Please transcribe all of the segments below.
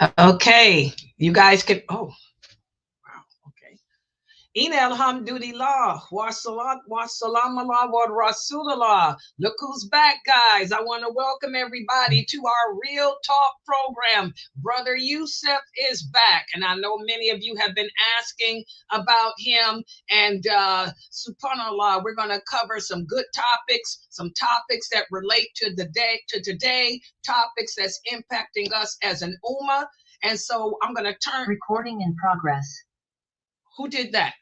Okay, you guys can. Oh, wow. Okay. In alhamdulillah, wa salam Allah wa rasulullah. Look who's back, guys. I want to welcome everybody to our Real Talk program. Brother Yusuf is back, and I know many of you have been asking about him. And subhanallah, we're going to cover some good topics, some topics that relate to the day, to today, topics that's impacting us as an ummah. And so I'm going to turn. Recording in progress. Who did that?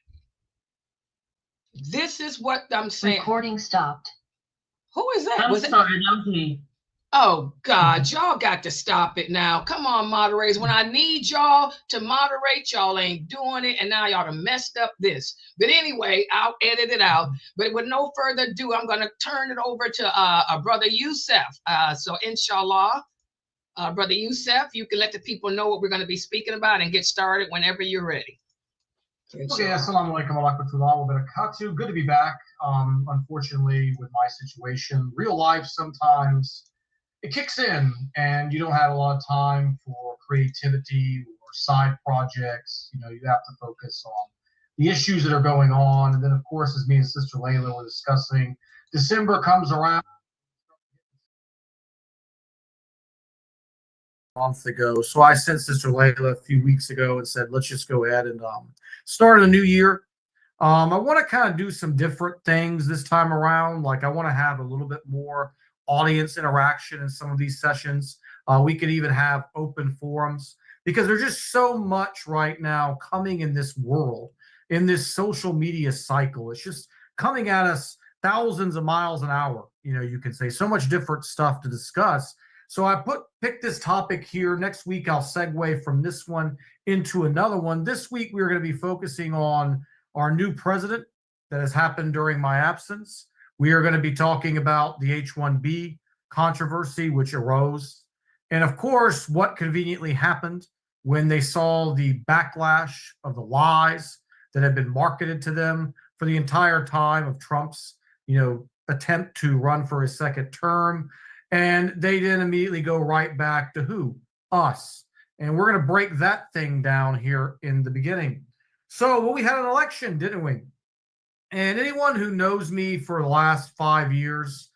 This is what I'm saying. Recording stopped. Who is that? I'm Was sorry, that was me. Oh God, y'all got to stop it now. Come on, moderators. When I need y'all to moderate, y'all ain't doing it, and now y'all done messed up this. But anyway, I'll edit it out. But with no further ado, I'm gonna turn it over to Brother Yusuf. So inshallah, Brother Yusuf, you can let the people know what we're gonna be speaking about and get started whenever you're ready. Okay, assalamu alaikum wa rahmatullahi wa barakatuh. Good to be back. Unfortunately, with my situation, real life sometimes it kicks in and you don't have a lot of time for creativity or side projects. You know, you have to focus on the issues that are going on. And then, of course, as me and Sister Laila were discussing, December comes around. Month ago. So I sent Sister Laila a few weeks ago and said, let's just go ahead and start a new year. I want to kind of do some different things this time around. Like I want to have a little bit more audience interaction in some of these sessions. We could even have open forums because there's just so much right now coming in this world, in this social media cycle. It's just coming at us thousands of miles an hour. You know, you can say so much different stuff to discuss. So I picked this topic here. Next week, I'll segue from this one into another one. This week, we're going to be focusing on our new president that has happened during my absence. We are going to be talking about the H-1B controversy, which arose. And of course, what conveniently happened when they saw the backlash of the lies that had been marketed to them for the entire time of Trump's, attempt to run for his second term. And they then immediately go right back to who? Us. And we're going to break that thing down here in the beginning. So we had an election, didn't we? And anyone who knows me for the last 5 years,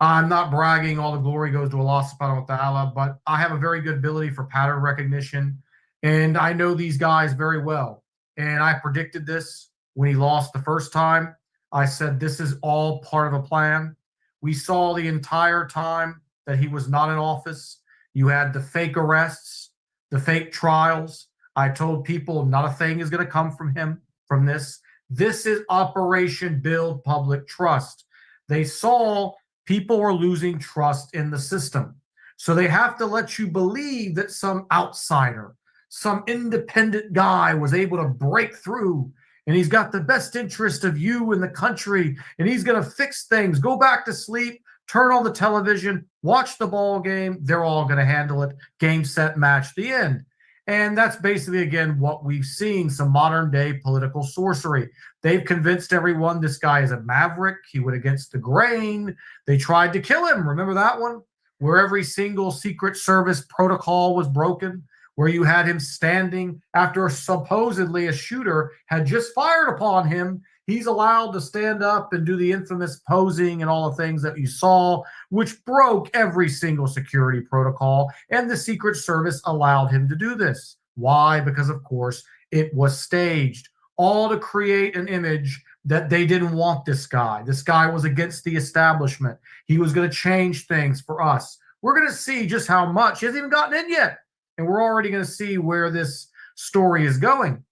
I'm not bragging, all the glory goes to Allah subhanahu wa ta'ala, but I have a very good ability for pattern recognition. And I know these guys very well. And I predicted this when he lost the first time. I said, this is all part of a plan. We saw the entire time that he was not in office. You had the fake arrests, the fake trials. I told people not a thing is going to come from him, from this. This is Operation Build Public Trust. They saw people were losing trust in the system. So they have to let you believe that some outsider, some independent guy was able to break through and he's got the best interest of you and the country, and he's going to fix things. Go back to sleep, turn on the television, watch the ball game. They're all going to handle it. Game, set, match, the end. And that's basically, again, what we've seen, some modern day political sorcery. They've convinced everyone this guy is a maverick. He went against the grain. They tried to kill him. Remember that one? Where every single Secret Service protocol was broken, where you had him standing after supposedly a shooter had just fired upon him. He's allowed to stand up and do the infamous posing and all the things that you saw, which broke every single security protocol. And the Secret Service allowed him to do this. Why? Because, of course, it was staged, all to create an image that they didn't want this guy. This guy was against the establishment. He was going to change things for us. We're going to see just how much. He hasn't even gotten in yet. And we're already going to see where this story is going.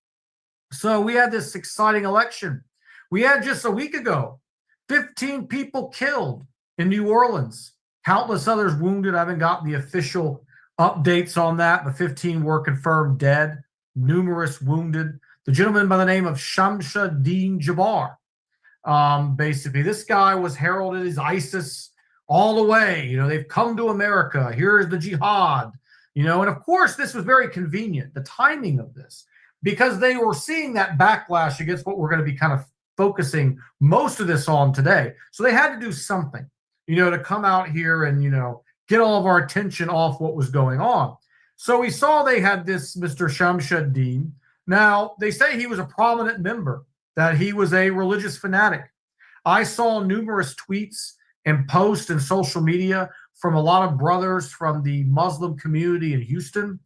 So we had this exciting election. We had just a week ago, 15 people killed in New Orleans, countless others wounded. I haven't gotten the official updates on that, but 15 were confirmed dead, numerous wounded. The gentleman by the name of Shamsuddin Jabbar. Basically, this guy was heralded as ISIS all the way. They've come to America. Here's the jihad. And of course, this was very convenient, the timing of this, because they were seeing that backlash against what we're going to be kind of focusing most of this on today. So they had to do something, to come out here and, get all of our attention off what was going on. So we saw they had this Mr. Shamsuddin. Now, they say he was a prominent member, that he was a religious fanatic. I saw numerous tweets and posts in social media from a lot of brothers from the Muslim community in Houston.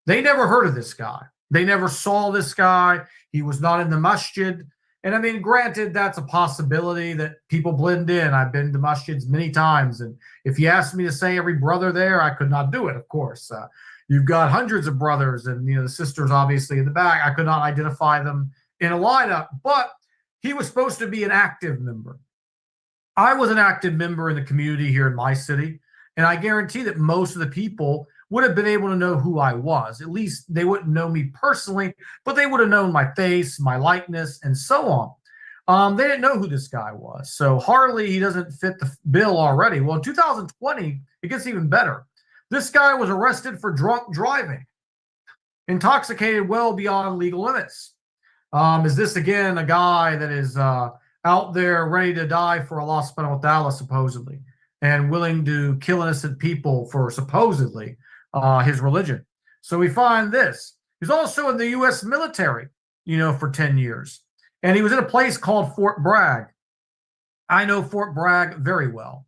They never heard of this guy. They never saw this guy. He was not in the masjid. And I mean, granted, that's a possibility that people blend in. I've been to masjids many times. And if you asked me to say every brother there, I could not do it, of course. You've got hundreds of brothers and, the sisters obviously in the back. I could not identify them in a lineup, but he was supposed to be an active member. I was an active member in the community here in my city, and I guarantee that most of the people would have been able to know who I was. At least they wouldn't know me personally, but they would have known my face, my likeness, and so on. They didn't know who this guy was. So hardly he doesn't fit the bill already. Well, in 2020, it gets even better. This guy was arrested for drunk driving, intoxicated well beyond legal limits. Is this, again, a guy that is out there ready to die for Allah subhanahu wa ta'ala, supposedly, and willing to kill innocent people for supposedly his religion? So we find this. He's also in the U.S. military, for 10 years. And he was in a place called Fort Bragg. I know Fort Bragg very well.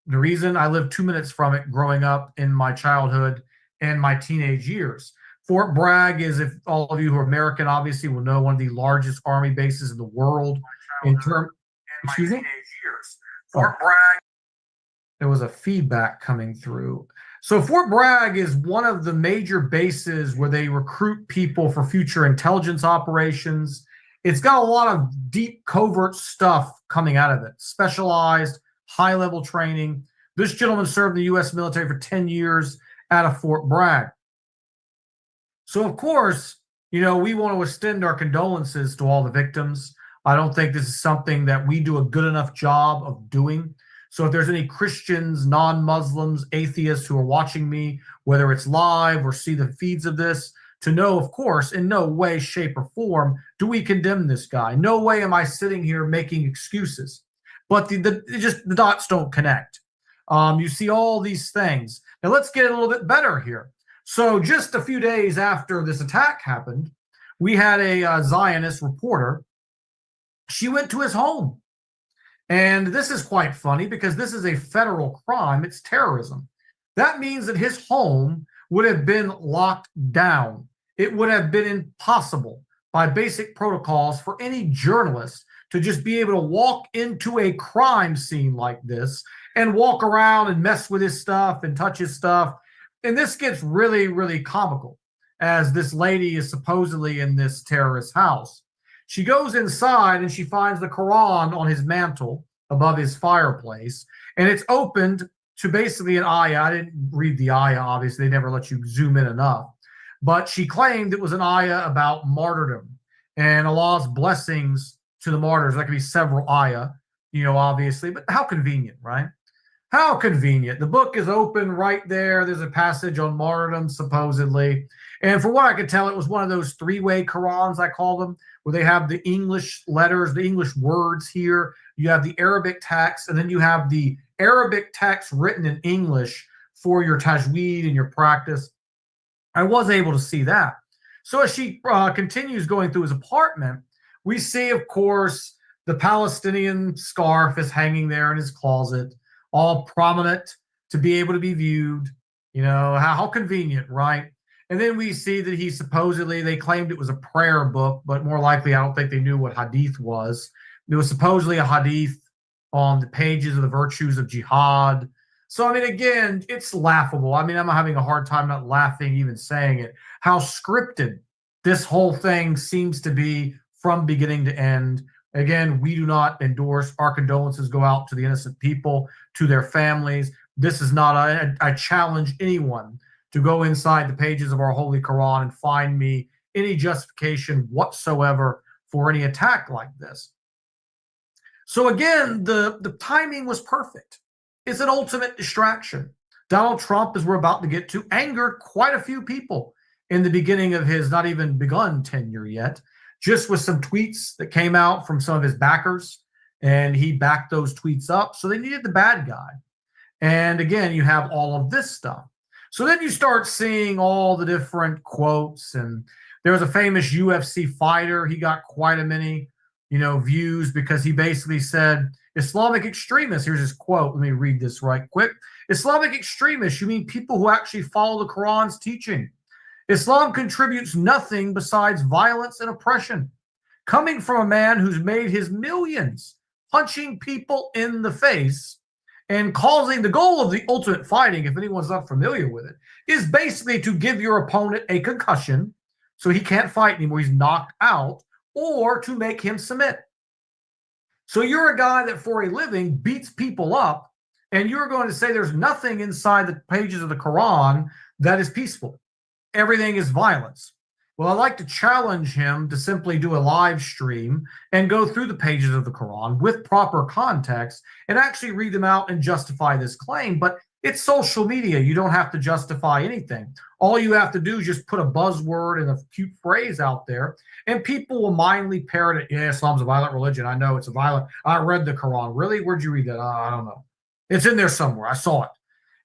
The reason I lived 2 minutes from it growing up in my childhood and my teenage years. Fort Bragg is, if all of you who are American obviously will know, one of the largest army bases in the world. Excuse me? Fort Bragg. There was a feedback coming through. So Fort Bragg is one of the major bases where they recruit people for future intelligence operations. It's got a lot of deep covert stuff coming out of it, specialized, high-level training. This gentleman served in the U.S. military for 10 years out of Fort Bragg. So, of course, we want to extend our condolences to all the victims. I don't think this is something that we do a good enough job of doing. So if there's any Christians, non-Muslims, atheists who are watching me, whether it's live or see the feeds of this, to know, of course, in no way, shape, or form do we condemn this guy. No way am I sitting here making excuses. But the dots don't connect. You see all these things. Now let's get a little bit better here. So just a few days after this attack happened, we had a Zionist reporter. She went to his home. And this is quite funny because this is a federal crime. It's terrorism. That means that his home would have been locked down. It would have been impossible by basic protocols for any journalist to just be able to walk into a crime scene like this and walk around and mess with his stuff and touch his stuff. And this gets really, really comical as this lady is supposedly in this terrorist house. She goes inside and she finds the Quran on his mantle above his fireplace, and it's opened to basically an ayah. I didn't read the ayah, obviously. They never let you zoom in enough. But she claimed it was an ayah about martyrdom and Allah's blessings to the martyrs. That could be several ayah, obviously. But how convenient, right? How convenient. The book is open right there. There's a passage on martyrdom, supposedly. And for what I could tell, it was one of those three-way Qurans, I call them, where they have the English letters, the English words here. You have the Arabic text, and then you have the Arabic text written in English for your tajweed and your practice. I was able to see that. So as she continues going through his apartment, we see, of course, the Palestinian scarf is hanging there in his closet, all prominent to be able to be viewed. How convenient, right? And then we see that he supposedly, they claimed it was a prayer book, but more likely, I don't think they knew what hadith was. There was supposedly a hadith on the pages of the virtues of jihad. So, again, it's laughable. I'm having a hard time not laughing, even saying it. How scripted this whole thing seems to be from beginning to end. Again, we do not endorse. Our condolences go out to the innocent people, to their families. This is not, I challenge anyone to go inside the pages of our Holy Quran and find me any justification whatsoever for any attack like this. So again, the timing was perfect. It's an ultimate distraction. Donald Trump, as we're about to get to, angered quite a few people in the beginning of his not even begun tenure yet, just with some tweets that came out from some of his backers, and he backed those tweets up. So they needed the bad guy. And again, you have all of this stuff. So then you start seeing all the different quotes, and there was a famous UFC fighter. He got quite a many, views because he basically said, Islamic extremists, here's his quote. Let me read this right quick. Islamic extremists, you mean people who actually follow the Quran's teaching. Islam contributes nothing besides violence and oppression. Coming from a man who's made his millions punching people in the face and causing the goal of the ultimate fighting, if anyone's not familiar with it, is basically to give your opponent a concussion so he can't fight anymore, he's knocked out, or to make him submit. So you're a guy that for a living beats people up, and you're going to say there's nothing inside the pages of the Quran that is peaceful. Everything is violence. Well, I'd like to challenge him to simply do a live stream and go through the pages of the Quran with proper context and actually read them out and justify this claim. But it's social media. You don't have to justify anything. All you have to do is just put a buzzword and a cute phrase out there, and people will mindly parrot it. Yeah, Islam's a violent religion. I know it's a violent. I read the Quran. Really? Where'd you read that? I don't know. It's in there somewhere. I saw it.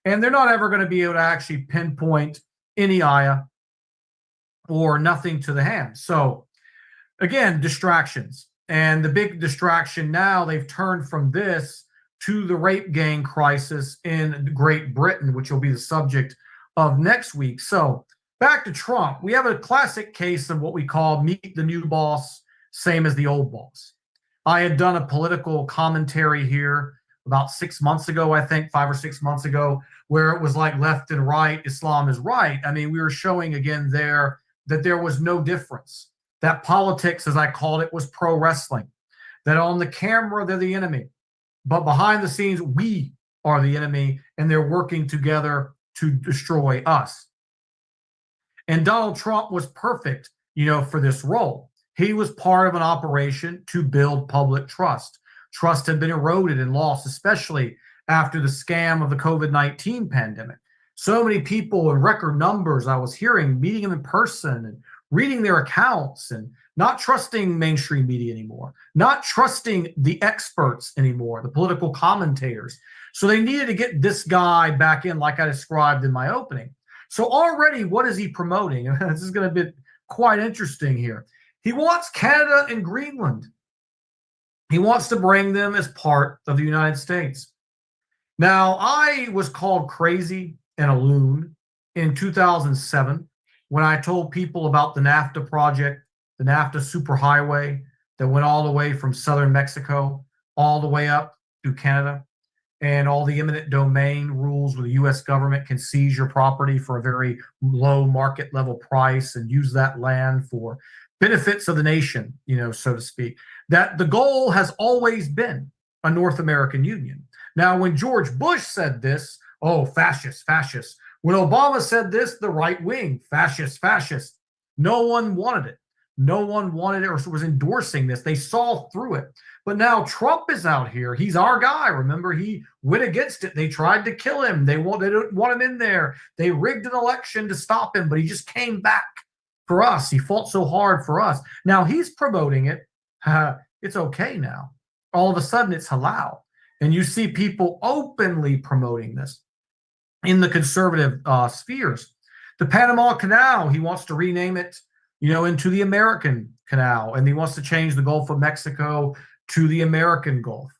And they're not ever going to be able to actually pinpoint any ayah or nothing to the hand. So again, distractions. And the big distraction now, they've turned from this to the rape gang crisis in Great Britain, which will be the subject of next week. So back to Trump. We have a classic case of what we call meet the new boss, same as the old boss. I had done a political commentary here about 6 months ago, I think 5 or 6 months ago, where it was like left and right, Islam is right. I mean, we were showing again there that there was no difference, that politics, as I called it, was pro wrestling, that on the camera, they're the enemy, but behind the scenes, we are the enemy, and they're working together to destroy us. And Donald Trump was perfect, for this role. He was part of an operation to build public trust. Trust had been eroded and lost, especially after the scam of the COVID-19 pandemic. So many people in record numbers I was hearing, meeting them in person and reading their accounts and not trusting mainstream media anymore, not trusting the experts anymore, the political commentators. So they needed to get this guy back in, like I described in my opening. So already, what is he promoting? This is going to be quite interesting here. He wants Canada and Greenland. He wants to bring them as part of the United States. Now, I was called crazy and a loon in 2007 when I told people about the NAFTA project, the NAFTA superhighway that went all the way from southern Mexico all the way up to Canada, and all the eminent domain rules where the U.S. government can seize your property for a very low market level price and use that land for benefits of the nation, so to speak. That the goal has always been a North American Union. Now, when George Bush said this, oh, fascist, fascist. When Obama said this, the right wing, fascist, fascist. No one wanted it. No one wanted it or was endorsing this. They saw through it. But now Trump is out here. He's our guy. Remember, he went against it. They tried to kill him. They didn't want him in there. They rigged an election to stop him, but he just came back for us. He fought so hard for us. Now he's promoting it. It's okay now. All of a sudden, it's halal. And you see people openly promoting this in the conservative spheres. The Panama Canal, he wants to rename it, into the American Canal, and he wants to change the Gulf of Mexico to the American Gulf.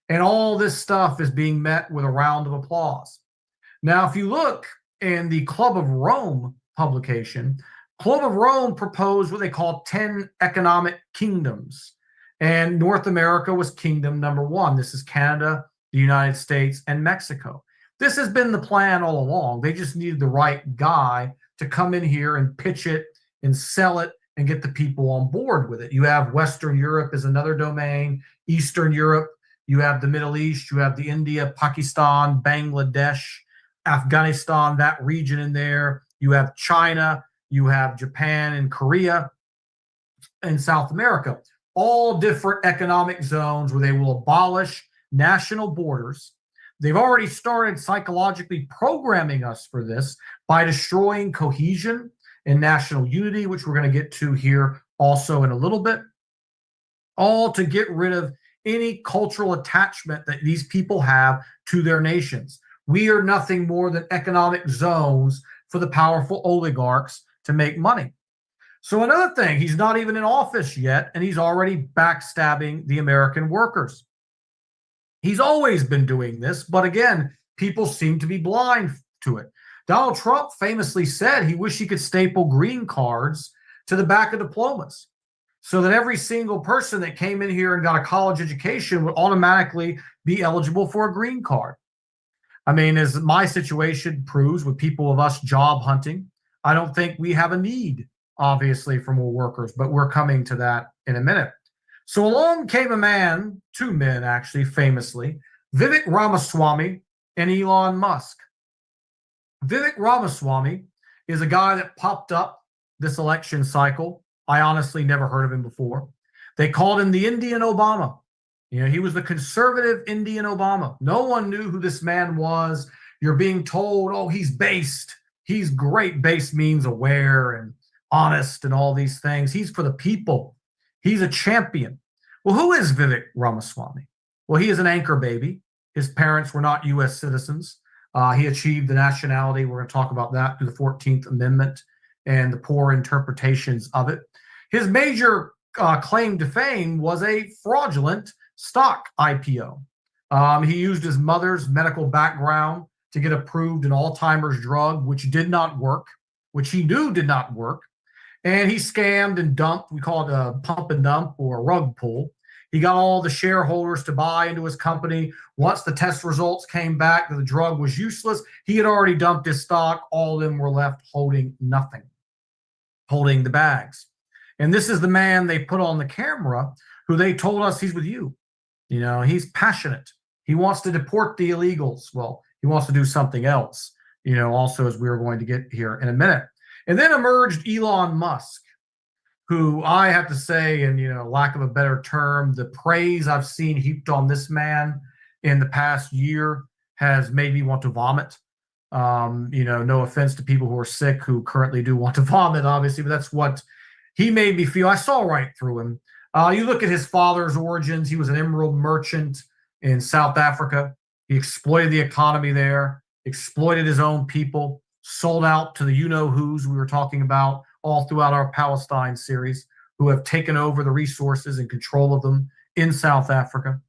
And all this stuff is being met with a round of applause. Now, if you look in the Club of Rome publication, Club of Rome proposed what they call 10 economic kingdoms. And North America was kingdom number 1. This is Canada, the United States, and Mexico. This has been the plan all along. They just needed the right guy to come in here and pitch it and sell it and get the people on board with it. You have Western Europe as another domain, Eastern Europe, you have the Middle East, you have the India, Pakistan, Bangladesh, Afghanistan, that region in there. You have China, you have Japan and Korea, and South America. All different economic zones where they will abolish national borders. They've already started psychologically programming us for this by destroying cohesion and national unity, which we're going to get to here also in a little bit, all to get rid of any cultural attachment that these people have to their nations. We are nothing more than economic zones for the powerful oligarchs to make money. So another thing, he's not even in office yet, and he's already backstabbing the American workers. He's always been doing this, but again, people seem to be blind to it. Donald Trump famously said he wished he could staple green cards to the back of diplomas so that every single person that came in here and got a college education would automatically be eligible for a green card. I mean, as my situation proves with people of us job hunting, I don't think we have a need, obviously, for more workers, but we're coming to that in a minute. So along came a man, two men actually, famously, Vivek Ramaswamy and Elon Musk. Vivek Ramaswamy is a guy that popped up this election cycle. I honestly never heard of him before. They called him the Indian Obama. You know, he was the conservative Indian Obama. No one knew who this man was. You're being told, oh, he's based. He's great. Based means aware and honest and all these things. He's for the people. He's a champion. Well, who is Vivek Ramaswamy? Well, he is an anchor baby. His parents were not U.S. citizens. He achieved the nationality. We're going to talk about that through the 14th Amendment and the poor interpretations of it. His major claim to fame was a fraudulent stock IPO. He used his mother's medical background to get approved an Alzheimer's drug, which did not work, which he knew did not work. And he scammed and dumped, we call it a pump and dump or a rug pull. He got all the shareholders to buy into his company. Once the test results came back that the drug was useless, he had already dumped his stock. All of them were left holding nothing, holding the bags. And this is the man they put on the camera who they told us he's with you. You know, he's passionate. He wants to deport the illegals. Well, he wants to do something else, you know, also, as we are going to get here in a minute. And then emerged Elon Musk, who I have to say, in, you know, lack of a better term, the praise I've seen heaped on this man in the past year has made me want to vomit. You know, no offense to people who are sick who currently do want to vomit, obviously, but that's what he made me feel. I saw right through him. You look at his father's origins. He was an emerald merchant in South Africa. He exploited the economy there, exploited his own people, sold out to the you-know-whos we were talking about all throughout our Palestine series, who have taken over the resources and control of them in South Africa.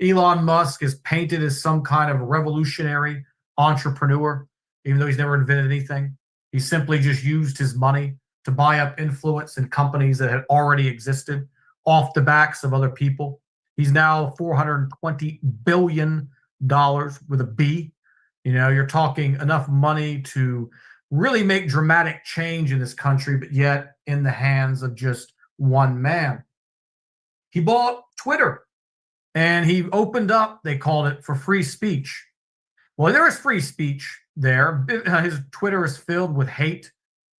Elon Musk is painted as some kind of revolutionary entrepreneur, even though he's never invented anything. He simply just used his money to buy up influence in companies that had already existed off the backs of other people. He's now $420 billion with a B. You know, you're talking enough money to really make dramatic change in this country, but yet in the hands of just one man. He bought Twitter and he opened up, they called it, for free speech. Well, there is free speech there. His Twitter is filled with hate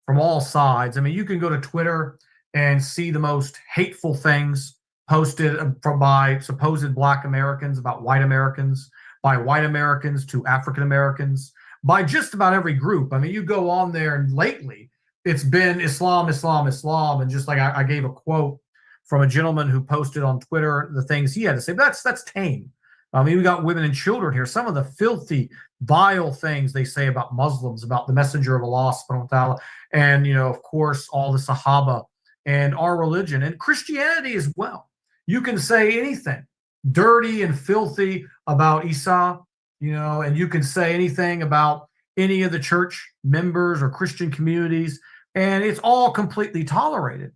from all sides. I mean, you can go to Twitter and see the most hateful things posted by supposed Black Americans about white Americans, by white Americans to African Americans, by just about every group. I mean, you go on there, and lately it's been Islam, Islam, Islam. And just like I gave a quote from a gentleman who posted on Twitter the things he had to say, but that's tame. I mean, we got women and children here. Some of the filthy, vile things they say about Muslims, about the messenger of Allah, subhanahu wa ta'ala, and, you know, of course, all the Sahaba and our religion and Christianity as well. You can say anything dirty and filthy about Isa, you know, and you can say anything about any of the church members or Christian communities, and it's all completely tolerated.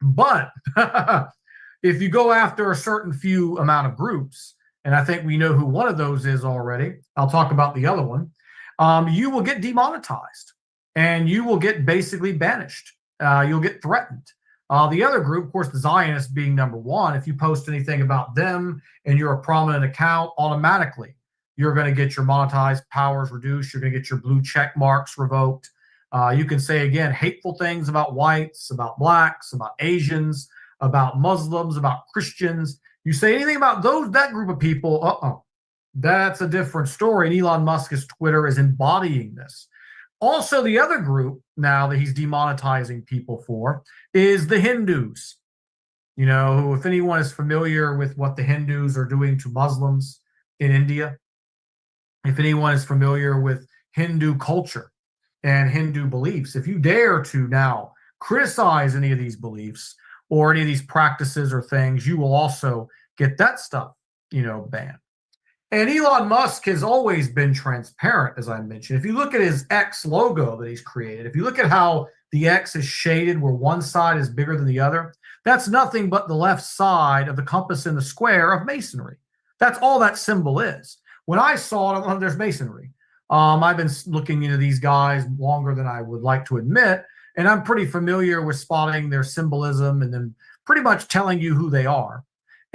But if you go after a certain few amount of groups, and I think we know who one of those is already, I'll talk about the other one, you will get demonetized and you will get basically banished. You'll get threatened. The other group, of course, the Zionists being number one, if you post anything about them and you're a prominent account, automatically you're going to get your monetized powers reduced. You're going to get your blue check marks revoked. You can say, again, hateful things about whites, about blacks, about Asians, about Muslims, about Christians. You say anything about that group of people, that's a different story. And Elon Musk's Twitter is embodying this. Also, the other group now that he's demonetizing people for is the Hindus. You know, if anyone is familiar with what the Hindus are doing to Muslims in India, if anyone is familiar with Hindu culture and Hindu beliefs, if you dare to now criticize any of these beliefs or any of these practices or things, you will also get that stuff, banned. And Elon Musk has always been transparent, as I mentioned. If you look at his X logo that he's created, if you look at how the X is shaded where one side is bigger than the other, that's nothing but the left side of the compass in the square of masonry. That's all that symbol is. When I saw it, there's masonry. I've been looking into these guys longer than I would like to admit, and I'm pretty familiar with spotting their symbolism and then pretty much telling you who they are.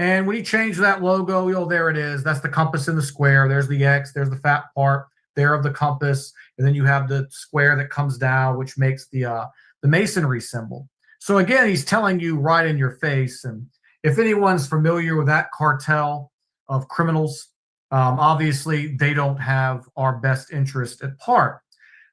And when you change that logo, there it is. That's the compass in the square. There's the X. There's the fat part there of the compass. And then you have the square that comes down, which makes the masonry symbol. So again, he's telling you right in your face. And if anyone's familiar with that cartel of criminals, obviously they don't have our best interest at heart.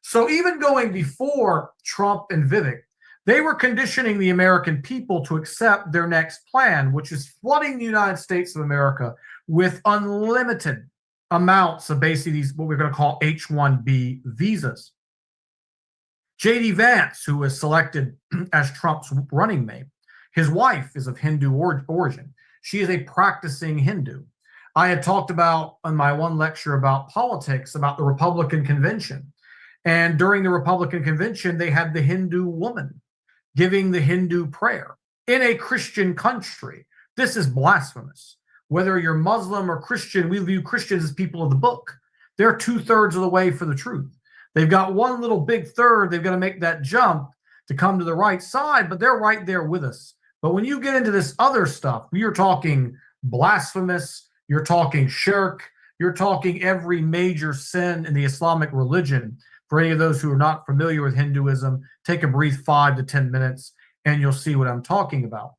So even going before Trump and Vivek, they were conditioning the American people to accept their next plan, which is flooding the United States of America with unlimited amounts of basically these, what we're going to call H-1B visas. J.D. Vance, who was selected as Trump's running mate, his wife is of Hindu origin. She is a practicing Hindu. I had talked about in my one lecture about politics, about the Republican convention. And during the Republican convention, they had the Hindu woman giving the Hindu prayer in a Christian country. This is blasphemous. Whether you're Muslim or Christian, we view Christians as people of the book. They're 2/3 of the way for the truth. They've got one little big third. They've got to make that jump to come to the right side, but they're right there with us. But when you get into this other stuff, you're talking blasphemous, you're talking shirk, you're talking every major sin in the Islamic religion. For any of those who are not familiar with Hinduism, take a brief 5 to 10 minutes and you'll see what I'm talking about.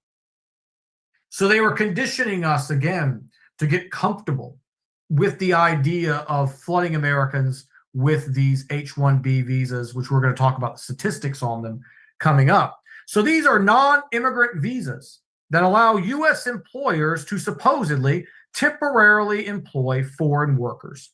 So they were conditioning us again to get comfortable with the idea of flooding Americans with these H-1B visas, which we're going to talk about the statistics on them coming up. So these are non-immigrant visas that allow U.S. employers to supposedly temporarily employ foreign workers.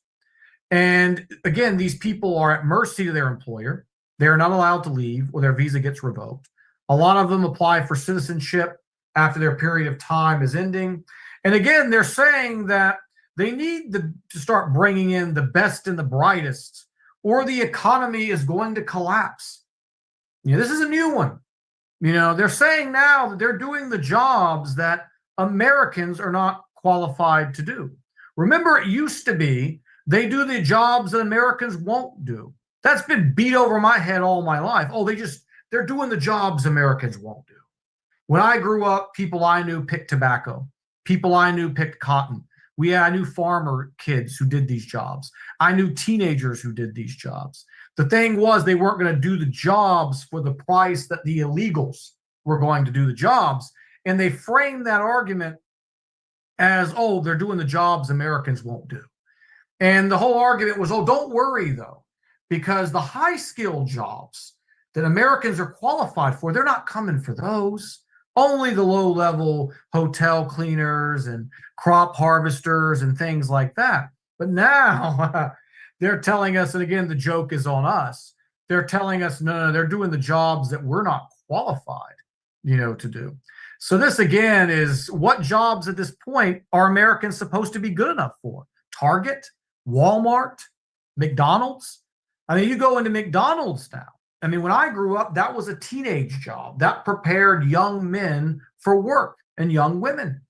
And again, these people are at mercy to their employer. They're not allowed to leave or their visa gets revoked. A lot of them apply for citizenship after their period of time is ending. And again, they're saying that they need to start bringing in the best and the brightest, or the economy is going to collapse. This is a new one. They're saying now that they're doing the jobs that Americans are not qualified to do. Remember, it used to be they do the jobs that Americans won't do. That's been beat over my head all my life. Oh, they're doing the jobs Americans won't do. When I grew up, people I knew picked tobacco. People I knew picked cotton. I knew farmer kids who did these jobs. I knew teenagers who did these jobs. The thing was, they weren't going to do the jobs for the price that the illegals were going to do the jobs. And they framed that argument as, oh, they're doing the jobs Americans won't do. And the whole argument was, oh, don't worry, though, because the high-skilled jobs that Americans are qualified for, they're not coming for those. Only the low-level hotel cleaners and crop harvesters and things like that. But now they're telling us, and again, the joke is on us, they're telling us, no, they're doing the jobs that we're not qualified, to do. So this, again, is what jobs at this point are Americans supposed to be good enough for? Target? Walmart? McDonald's? I mean, you go into McDonald's now. I mean, when I grew up, that was a teenage job. That prepared young men for work and young women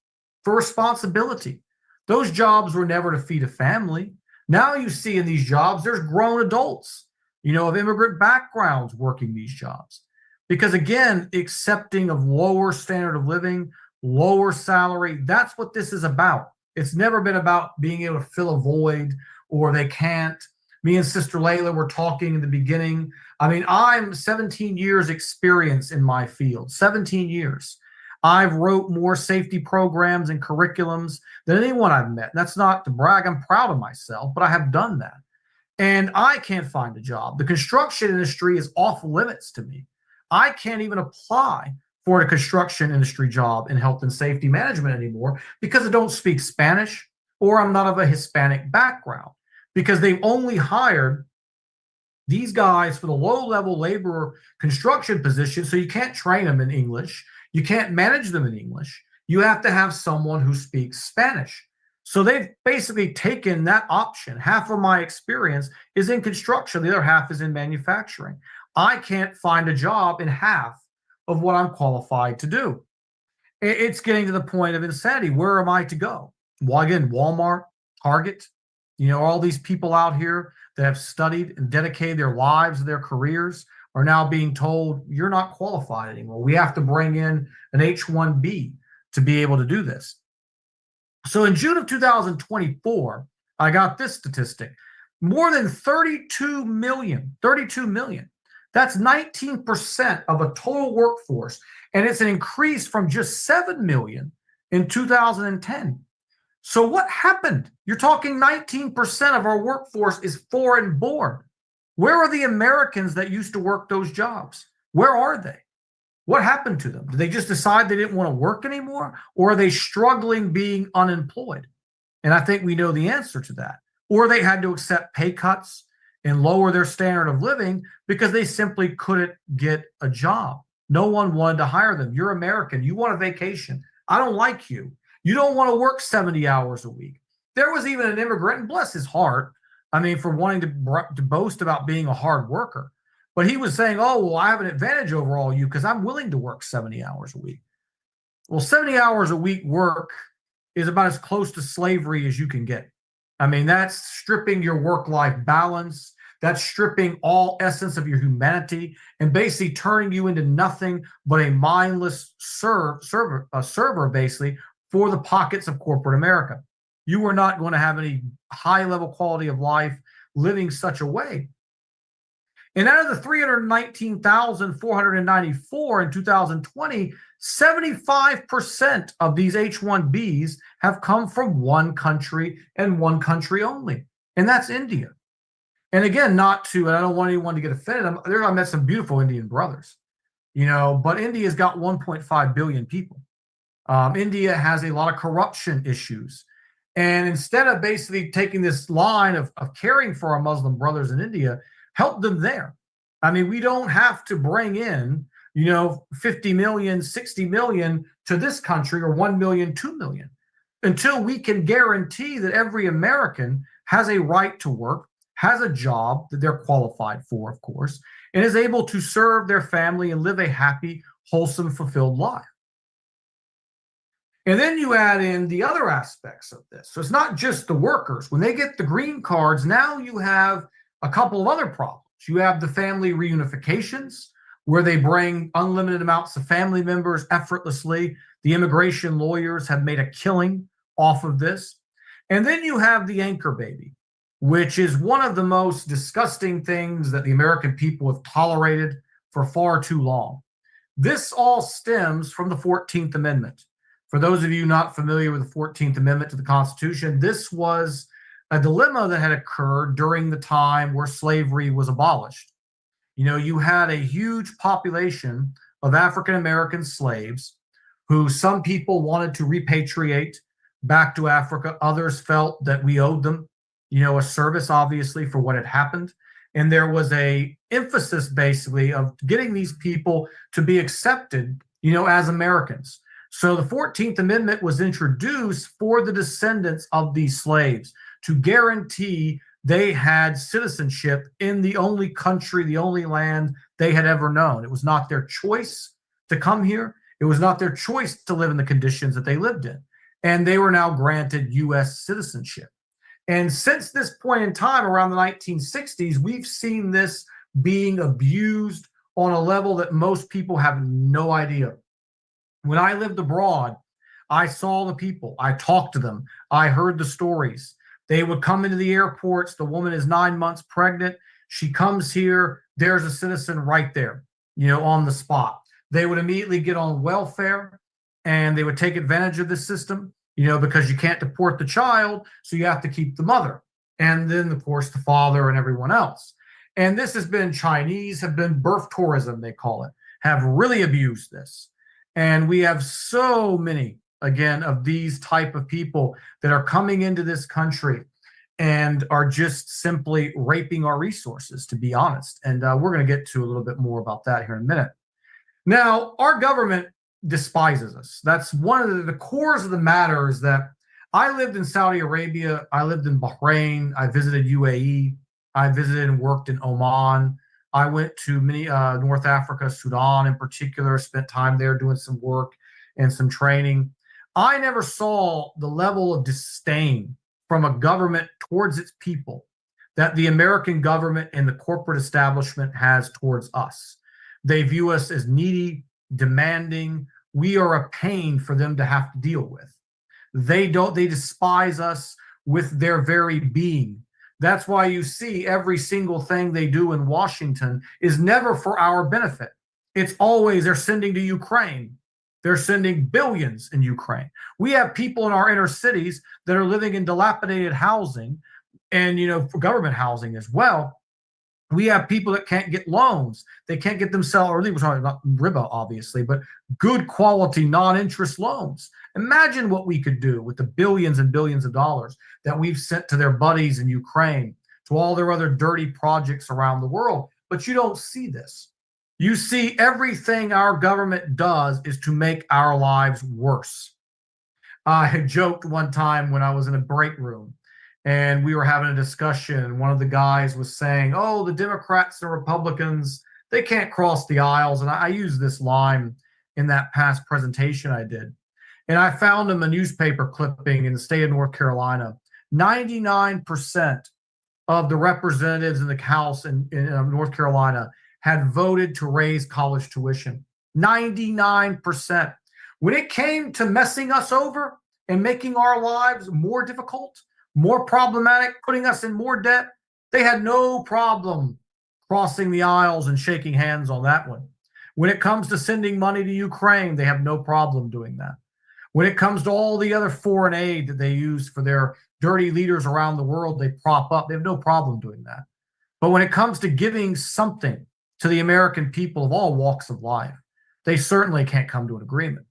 for responsibility. Those jobs were never to feed a family. Now you see in these jobs, there's grown adults, of immigrant backgrounds working these jobs. Because again, accepting of lower standard of living, lower salary, that's what this is about. It's never been about being able to fill a void or they can't. Me and Sister Laila were talking in the beginning. I mean, I'm 17 years experience in my field, 17 years. I've wrote more safety programs and curriculums than anyone I've met. That's not to brag. I'm proud of myself, but I have done that. And I can't find a job. The construction industry is off limits to me. I can't even apply for a construction industry job in health and safety management anymore because I don't speak Spanish or I'm not of a Hispanic background. because they've only hired these guys for the low-level labor construction position, so you can't train them in English. You can't manage them in English. You have to have someone who speaks Spanish. So they've basically taken that option. Half of my experience is in construction. The other half is in manufacturing. I can't find a job in half of what I'm qualified to do. It's getting to the point of insanity. Where am I to go? Well, again, Walmart, Target, all these people out here that have studied and dedicated their lives, their careers, are now being told, you're not qualified anymore. We have to bring in an H-1B to be able to do this. So in June of 2024, I got this statistic. More than 32 million. That's 19% of a total workforce. And it's an increase from just 7 million in 2010. So what happened? You're talking 19% of our workforce is foreign born. Where are the Americans that used to work those jobs? Where are they? What happened to them? Did they just decide they didn't want to work anymore? Or are they struggling being unemployed? And I think we know the answer to that. Or they had to accept pay cuts and lower their standard of living because they simply couldn't get a job. No one wanted to hire them. You're American. You want a vacation. I don't like you. You don't want to work 70 hours a week. There was even an immigrant, and bless his heart, for wanting to boast about being a hard worker. But he was saying, oh, well, I have an advantage over all you because I'm willing to work 70 hours a week. Well, 70 hours a week work is about as close to slavery as you can get. That's stripping your work-life balance. That's stripping all essence of your humanity and basically turning you into nothing but a mindless server, basically, for the pockets of corporate America. You are not going to have any high-level quality of life living such a way. And out of the 319,494 in 2020, 75% of these H-1Bs have come from one country and one country only, and that's India. And again, and I don't want anyone to get offended. I met some beautiful Indian brothers, but India's got 1.5 billion people. India has a lot of corruption issues. And instead of basically taking this line of caring for our Muslim brothers in India, help them there. We don't have to bring in, 50 million, 60 million to this country, or 1 million, 2 million, until we can guarantee that every American has a right to work, has a job that they're qualified for, of course, and is able to serve their family and live a happy, wholesome, fulfilled life. And then you add in the other aspects of this. So it's not just the workers. When they get the green cards, now you have a couple of other problems. You have the family reunifications, where they bring unlimited amounts of family members effortlessly. The immigration lawyers have made a killing off of this. And then you have the anchor baby, which is one of the most disgusting things that the American people have tolerated for far too long. This all stems from the 14th Amendment. For those of you not familiar with the 14th Amendment to the Constitution, this was a dilemma that had occurred during the time where slavery was abolished. You had a huge population of African-American slaves who some people wanted to repatriate back to Africa. Others felt that we owed them, a service, obviously, for what had happened. And there was a emphasis, basically, of getting these people to be accepted, as Americans. So the 14th Amendment was introduced for the descendants of these slaves to guarantee they had citizenship in the only country, the only land they had ever known. It was not their choice to come here. It was not their choice to live in the conditions that they lived in. And they were now granted U.S. citizenship. And since this point in time, around the 1960s, we've seen this being abused on a level that most people have no idea. When I lived abroad, I saw the people. I talked to them. I heard the stories. They would come into the airports. The woman is 9 months pregnant. She comes here. There's a citizen right there, on the spot. They would immediately get on welfare, and they would take advantage of this system, because you can't deport the child, so you have to keep the mother. And then, of course, the father and everyone else. And this has been Chinese, have been birth tourism, they call it, have really abused this. And we have so many, again, of these type of people that are coming into this country. and are just simply raping our resources, to be honest. And we're going to get to a little bit more about that here in a minute. Now, our government despises us. That's one of the cores of the matter, is that I lived in Saudi Arabia, I lived in Bahrain, I visited UAE, I visited and worked in Oman. I went to many North Africa, Sudan in particular, spent time there doing some work and some training. I never saw the level of disdain from a government towards its people that the American government and the corporate establishment has towards us. They view us as needy, demanding. We are a pain for them to have to deal with. They despise us with their very being. That's why you see every single thing they do in Washington is never for our benefit. It's always they're sending to Ukraine. They're sending billions in Ukraine. We have people in our inner cities that are living in dilapidated housing and, for government housing as well. We have people that can't get loans. They can't get themselves, or we're talking about riba, obviously, but good quality non-interest loans. Imagine what we could do with the billions and billions of dollars that we've sent to their buddies in Ukraine, to all their other dirty projects around the world. But you don't see this. You see everything our government does is to make our lives worse. I had joked one time when I was in a break room and we were having a discussion. One of the guys was saying, oh, the Democrats and Republicans, they can't cross the aisles. And I used this line in that past presentation I did. And I found him a newspaper clipping in the state of North Carolina. 99% of the representatives in the House in North Carolina had voted to raise college tuition. 99%. When it came to messing us over and making our lives more difficult, more problematic, putting us in more debt, they had no problem crossing the aisles and shaking hands on that one. When it comes to sending money to Ukraine, they have no problem doing that. When it comes to all the other foreign aid that they use for their dirty leaders around the world, they prop up. They have no problem doing that. But when it comes to giving something to the American people of all walks of life, they certainly can't come to an agreement.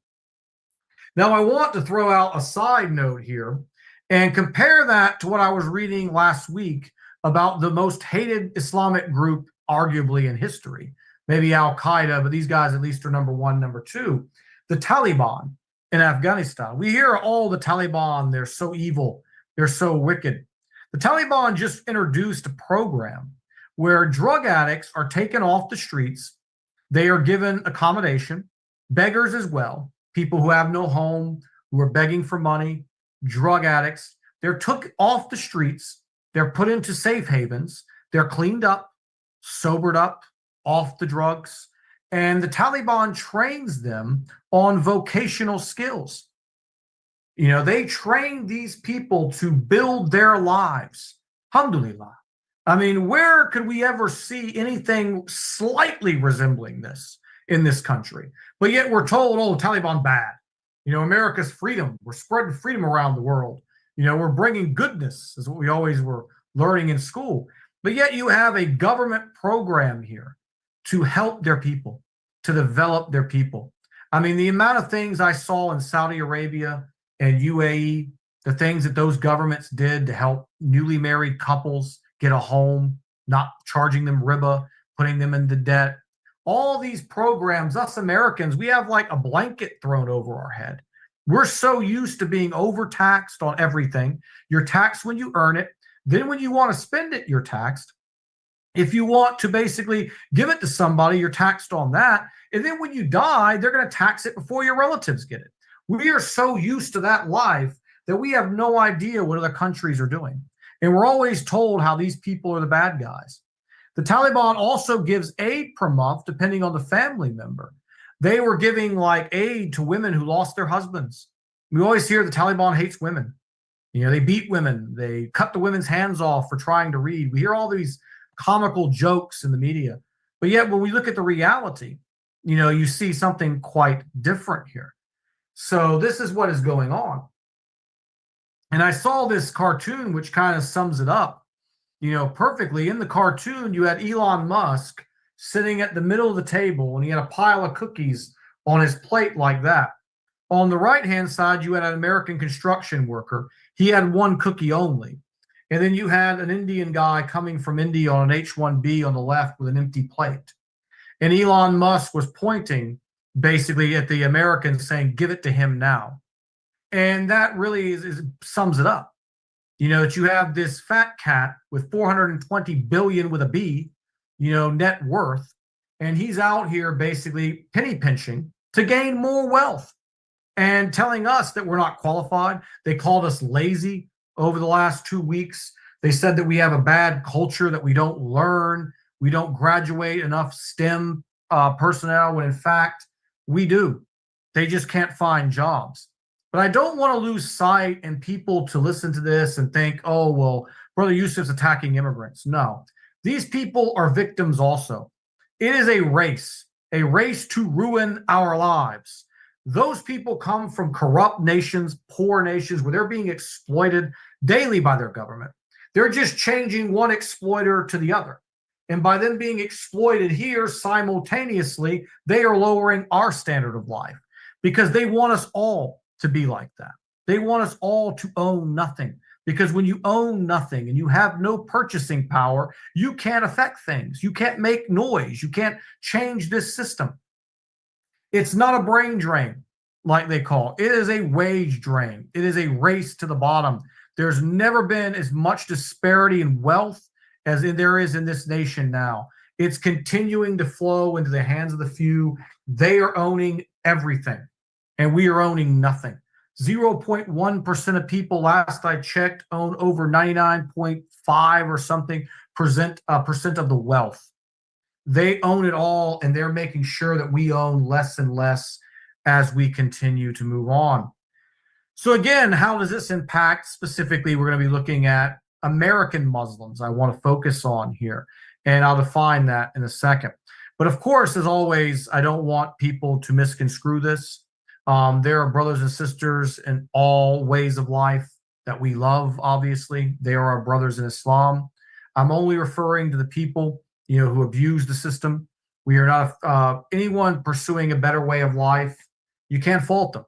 Now, I want to throw out a side note here and compare that to what I was reading last week about the most hated Islamic group, arguably in history, maybe Al-Qaeda, but these guys at least are number one, number two, the Taliban in Afghanistan. We hear all the Taliban, they're so evil, they're so wicked. The Taliban just introduced a program where drug addicts are taken off the streets. They are given accommodation, beggars as well, people who have no home, who are begging for money, drug addicts. They're took off the streets. They're put into safe havens. They're cleaned up, sobered up, off the drugs. And the Taliban trains them on vocational skills. They train these people to build their lives. Alhamdulillah. I mean, where could we ever see anything slightly resembling this in this country? But yet we're told, oh, Taliban bad. America's freedom. We're spreading freedom around the world. We're bringing goodness, is what we always were learning in school. But yet you have a government program here to help their people, to develop their people. I mean, the amount of things I saw in Saudi Arabia and UAE, the things that those governments did to help newly married couples get a home, not charging them riba, putting them into debt. All these programs, us Americans, we have like a blanket thrown over our head. We're so used to being overtaxed on everything. You're taxed when you earn it. Then when you want to spend it, you're taxed. If you want to basically give it to somebody, you're taxed on that. And then when you die, they're going to tax it before your relatives get it. We are so used to that life that we have no idea what other countries are doing. And we're always told how these people are the bad guys. The Taliban also gives aid per month, depending on the family member. They were giving like aid to women who lost their husbands. We always hear the Taliban hates women. They beat women. They cut the women's hands off for trying to read. We hear all these comical jokes in the media. But yet when we look at the reality, you see something quite different here. So this is what is going on. And I saw this cartoon, which kind of sums it up, perfectly. In the cartoon, you had Elon Musk sitting at the middle of the table, and he had a pile of cookies on his plate like that. On the right-hand side, you had an American construction worker. He had one cookie only. And then you had an Indian guy coming from India on an H-1B on the left with an empty plate. And Elon Musk was pointing basically at the Americans saying, give it to him now. And that really sums it up. You know, that you have this fat cat with 420 billion with a B, you know, net worth, and he's out here basically penny pinching to gain more wealth and telling us that we're not qualified. They called us lazy over the last 2 weeks. They said that we have a bad culture, that we don't learn, we don't graduate enough STEM personnel, when in fact we do. They just can't find jobs. But I don't want to lose sight and people to listen to this and think, oh, well, Brother Yusuf's attacking immigrants. No, these people are victims also. It is a race to ruin our lives. Those people come from corrupt nations, poor nations, where they're being exploited daily by their government. They're just changing one exploiter to the other. And by them being exploited here simultaneously, they are lowering our standard of life because they want us all to be like that. They want us all to own nothing, because when you own nothing and you have no purchasing power, you can't affect things. You can't make noise. You can't change this system. It's not a brain drain like they call it. It is a wage drain. It is a race to the bottom. There's never been as much disparity in wealth as there is in this nation now. It's continuing to flow into the hands of the few. They are owning everything, and we are owning nothing. 0.1% of people, last I checked, own over 99.5 or something percent of the wealth. They own it all, and they're making sure that we own less and less as we continue to move on. So again, how does this impact specifically? We're going to be looking at American Muslims. I want to focus on here, and I'll define that in a second. But of course, as always, I don't want people to misconstrue this. There are brothers and sisters in all ways of life that we love, obviously. They are our brothers in Islam. I'm only referring to the people, who abuse the system. We are not anyone pursuing a better way of life. You can't fault them,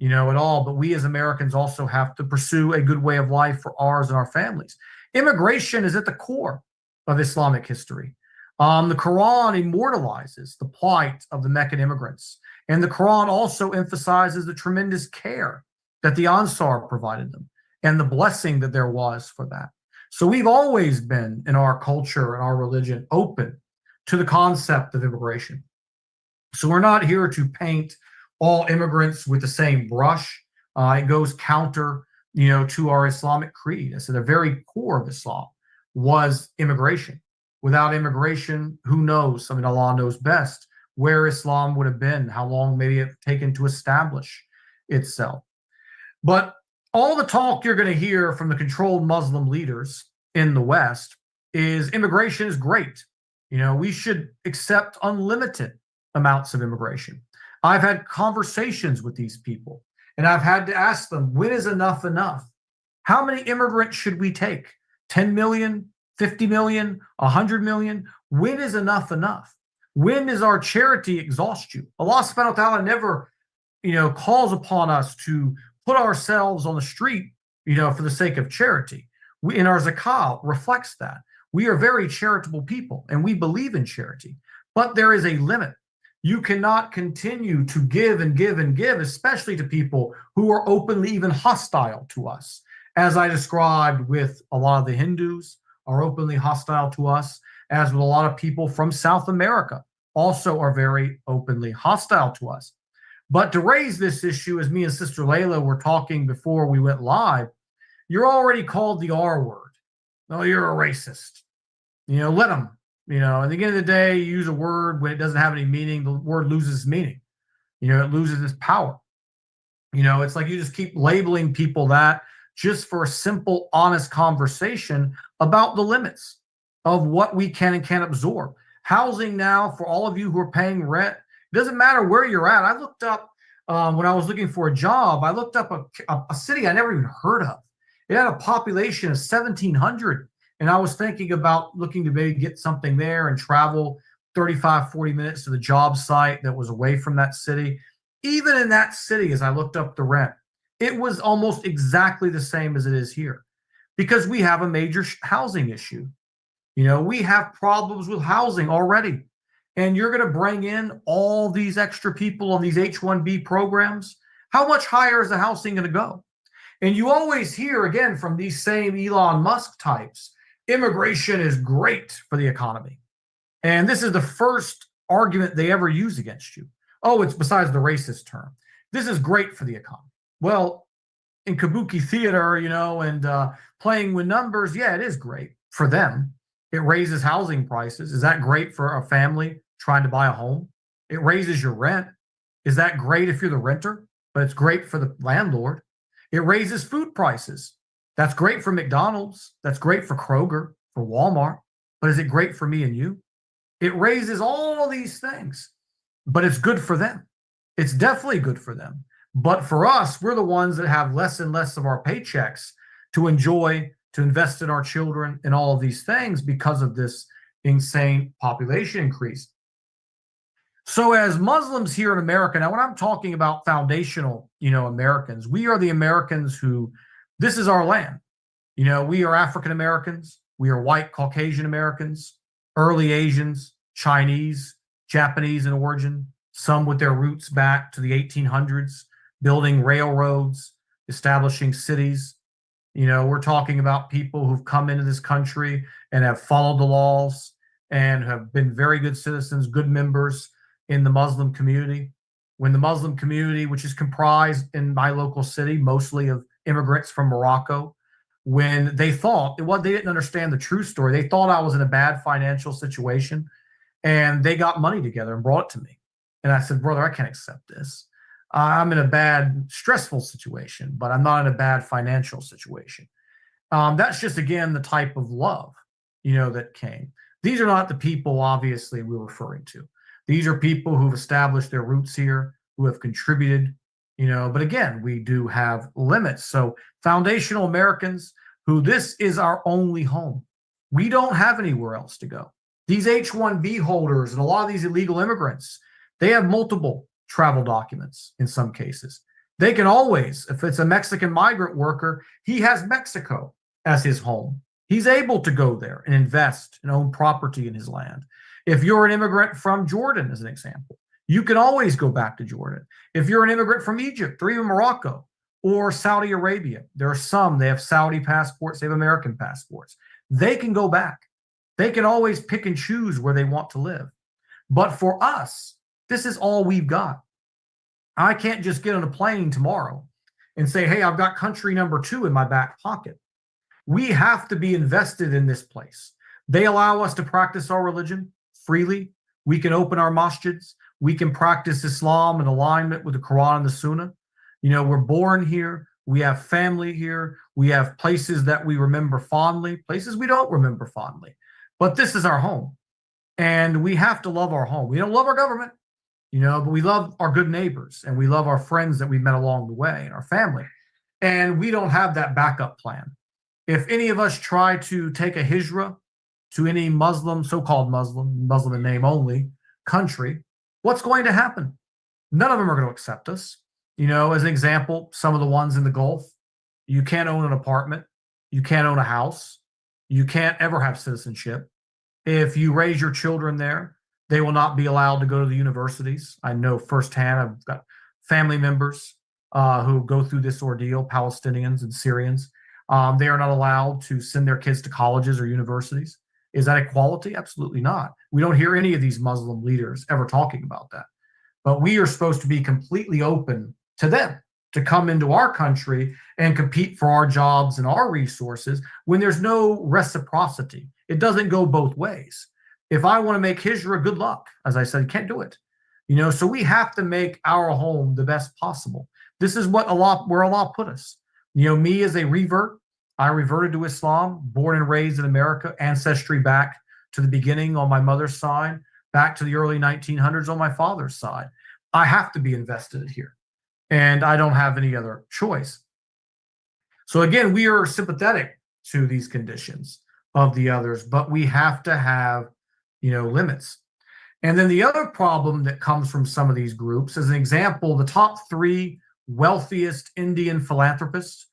at all. But we as Americans also have to pursue a good way of life for ours and our families. Immigration is at the core of Islamic history. The Quran immortalizes the plight of the Meccan immigrants. And the Quran also emphasizes the tremendous care that the Ansar provided them and the blessing that there was for that. So we've always been, in our culture and our religion, open to the concept of immigration. So we're not here to paint all immigrants with the same brush. It goes counter, to our Islamic creed. So the very core of Islam was immigration. Without immigration, who knows? Allah knows best where Islam would have been, how long maybe it taken to establish itself. But all the talk you're going to hear from the controlled Muslim leaders in the West is immigration is great. We should accept unlimited amounts of immigration. I've had conversations with these people, and I've had to ask them, when is enough enough? How many immigrants should we take? 10 million, 50 million, 100 million? When is enough enough? When does our charity exhaust you? Allah subhanahu wa ta'ala never, calls upon us to put ourselves on the street, for the sake of charity. In our zakah reflects that. We are very charitable people, and we believe in charity. But there is a limit. You cannot continue to give and give and give, especially to people who are openly even hostile to us. As I described with a lot of the Hindus are openly hostile to us, as with a lot of people from South America also are very openly hostile to us. But to raise this issue, as me and Sister Laila were talking before we went live, you're already called the R word. Oh, you're a racist. Let them. At the end of the day, you use a word when it doesn't have any meaning, the word loses meaning. It loses its power. It's like you just keep labeling people that just for a simple, honest conversation about the limits of what we can and can't absorb. Housing now, for all of you who are paying rent, it doesn't matter where you're at. I looked up, when I was looking for a job, I looked up a city I never even heard of. It had a population of 1,700. And I was thinking about looking to maybe get something there and travel 35, 40 minutes to the job site that was away from that city. Even in that city, as I looked up the rent, it was almost exactly the same as it is here. because we have a major housing issue. We have problems with housing already. And you're going to bring in all these extra people on these H-1B programs. How much higher is the housing going to go? And you always hear, again, from these same Elon Musk types, immigration is great for the economy. And this is the first argument they ever use against you. Oh, it's besides the racist term. This is great for the economy. Well, in kabuki theater, and playing with numbers, yeah, it is great for them. It raises housing prices. Is that great for a family trying to buy a home? It raises your rent. Is that great if you're the renter? But it's great for the landlord. It raises food prices. That's great for McDonald's. That's great for Kroger, for Walmart. But is it great for me and you? It raises all these things, but it's good for them. It's definitely good for them. But for us, we're the ones that have less and less of our paychecks to enjoy, to invest in our children and all of these things because of this insane population increase. So as Muslims here in America, now when I'm talking about foundational, Americans, we are the Americans who, this is our land. We are African Americans, we are white Caucasian Americans, early Asians, Chinese, Japanese in origin, some with their roots back to the 1800s, building railroads, establishing cities. We're talking about people who've come into this country and have followed the laws and have been very good citizens, good members in the Muslim community. When the Muslim community, which is comprised in my local city mostly of immigrants from Morocco, when they thought, they didn't understand the true story. They thought I was in a bad financial situation, and they got money together and brought it to me. And I said, brother, I can't accept this. I'm in a bad, stressful situation, but I'm not in a bad financial situation. That's just, again, the type of love, that came. These are not the people, obviously, we're referring to. These are people who've established their roots here, who have contributed, but again, we do have limits. So foundational Americans who this is our only home. We don't have anywhere else to go. These H-1B holders and a lot of these illegal immigrants, they have multiple travel documents in some cases. They can always, if it's a Mexican migrant worker, he has Mexico as his home. He's able to go there and invest and own property in his land. If you're an immigrant from Jordan, as an example, you can always go back to Jordan. If you're an immigrant from Egypt or even Morocco or Saudi Arabia, there are some, they have Saudi passports, they have American passports. They can go back. They can always pick and choose where they want to live. But for us, this is all we've got. I can't just get on a plane tomorrow and say, hey, I've got country number 2 in my back pocket. We have to be invested in this place. They allow us to practice our religion freely. We can open our masjids. We can practice Islam in alignment with the Quran and the Sunnah. We're born here. We have family here. We have places that we remember fondly, places we don't remember fondly. But this is our home. And we have to love our home. We don't love our government, but we love our good neighbors and we love our friends that we met along the way and our family. And we don't have that backup plan. If any of us try to take a hijrah to any Muslim, so-called Muslim in name only, country, what's going to happen? None of them are going to accept us. As an example, some of the ones in the Gulf, you can't own an apartment. You can't own a house. You can't ever have citizenship. If you raise your children there, they will not be allowed to go to the universities. I know firsthand, I've got family members who go through this ordeal, Palestinians and Syrians. They are not allowed to send their kids to colleges or universities. Is that equality? Absolutely not. We don't hear any of these Muslim leaders ever talking about that. But we are supposed to be completely open to them to come into our country and compete for our jobs and our resources when there's no reciprocity. It doesn't go both ways. If I want to make hijrah, good luck. As I said, you can't do it. So we have to make our home the best possible. This is where Allah put us. Me as a revert, I reverted to Islam, born and raised in America, ancestry back to the beginning on my mother's side, back to the early 1900s on my father's side. I have to be invested here, and I don't have any other choice. So again, we are sympathetic to these conditions of the others, but we have to have, limits. And then the other problem that comes from some of these groups, as an example, the top 3 wealthiest Indian philanthropists,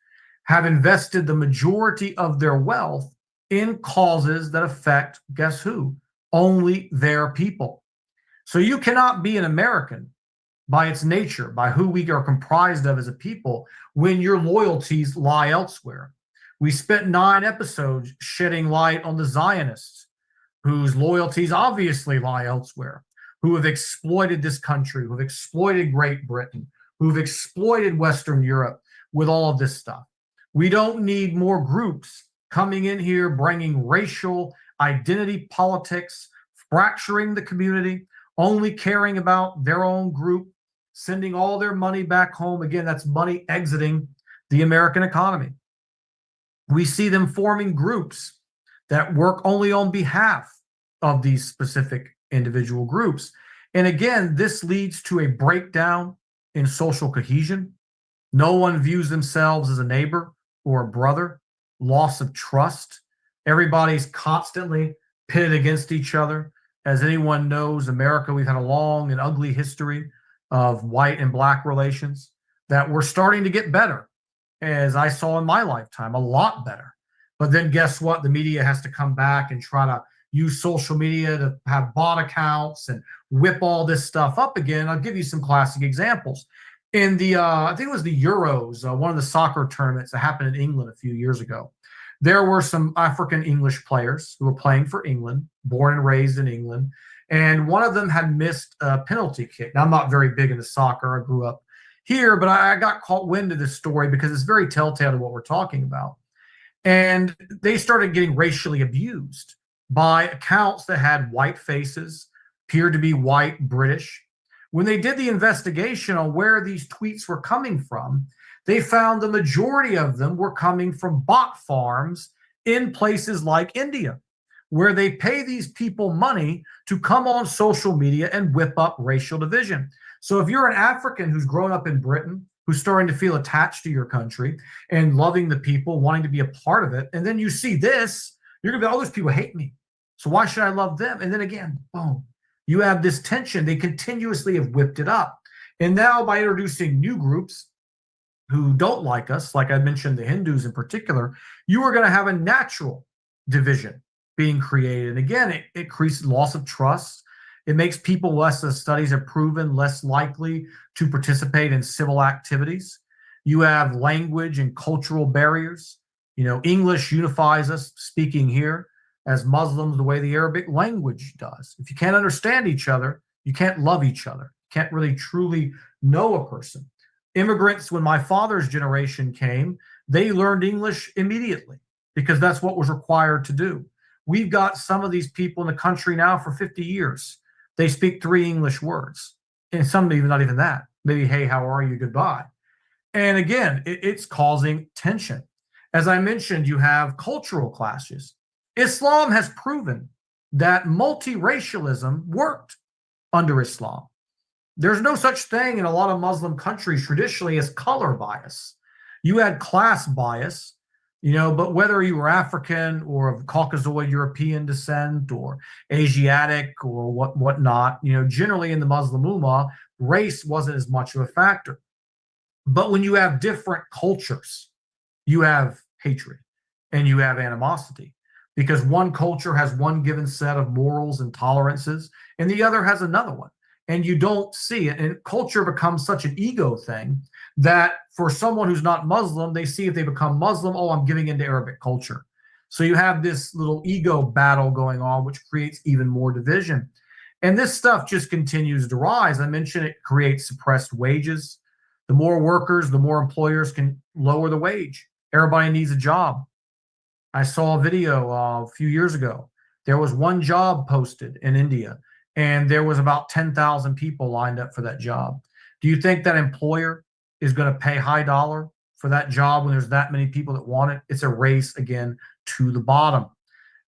have invested the majority of their wealth in causes that affect, guess who? Only their people. So you cannot be an American by its nature, by who we are comprised of as a people, when your loyalties lie elsewhere. We spent 9 episodes shedding light on the Zionists, whose loyalties obviously lie elsewhere, who have exploited this country, who have exploited Great Britain, who have exploited Western Europe with all of this stuff. We don't need more groups coming in here, bringing racial identity politics, fracturing the community, only caring about their own group, sending all their money back home. Again, that's money exiting the American economy. We see them forming groups that work only on behalf of these specific individual groups. And again, this leads to a breakdown in social cohesion. No one views themselves as a neighbor or a brother, loss of trust. Everybody's constantly pitted against each other. As anyone knows, America, we've had a long and ugly history of white and black relations that we're starting to get better, as I saw in my lifetime, a lot better. But then guess what? The media has to come back and try to use social media to have bot accounts and whip all this stuff up again. I'll give you some classic examples. In the, I think it was the Euros, one of the soccer tournaments that happened in England a few years ago, there were some African English players who were playing for England, born and raised in England, and one of them had missed a penalty kick. Now, I'm not very big into soccer. I grew up here, but I got caught wind of this story because it's very telltale to what we're talking about. And they started getting racially abused by accounts that had white faces, appeared to be white British. When they did the investigation on where these tweets were coming from, they found the majority of them were coming from bot farms in places like India, where they pay these people money to come on social media and whip up racial division. So if you're an African who's grown up in Britain, who's starting to feel attached to your country and loving the people, wanting to be a part of it, and then you see this, you're gonna be, oh, those people hate me, so why should I love them? And then again, boom, you have this tension. They continuously have whipped it up. And now by introducing new groups who don't like us, like I mentioned, the Hindus in particular, you are going to have a natural division being created. And again, it creates loss of trust. It makes people less, as studies have proven, less likely to participate in civil activities. You have language and cultural barriers. You know, English unifies us, speaking here as Muslims the way the Arabic language does. If you can't understand each other, you can't love each other. You can't really truly know a person. Immigrants, when my father's generation came, they learned English immediately because that's what was required to do. We've got some of these people in the country now for 50 years. They speak 3 English words, and some even not even that. Maybe, hey, how are you, goodbye. And again, it's causing tension. As I mentioned, you have cultural clashes. Islam has proven that multiracialism worked under Islam. There's no such thing in a lot of Muslim countries traditionally as color bias. You had class bias, you know, but whether you were African or of Caucasoid European descent or Asiatic or whatnot, you know, generally in the Muslim Ummah, race wasn't as much of a factor. But when you have different cultures, you have hatred and you have animosity, because one culture has one given set of morals and tolerances and the other has another one. And you don't see it. And culture becomes such an ego thing that for someone who's not Muslim, they see if they become Muslim, oh, I'm giving into Arabic culture. So you have this little ego battle going on, which creates even more division. And this stuff just continues to rise. I mentioned it creates suppressed wages. The more workers, the more employers can lower the wage. Everybody needs a job. I saw a video a few years ago. There was one job posted in India, and there was about 10,000 people lined up for that job. Do you think that employer is going to pay high dollar for that job when there's that many people that want it? It's a race, again, to the bottom.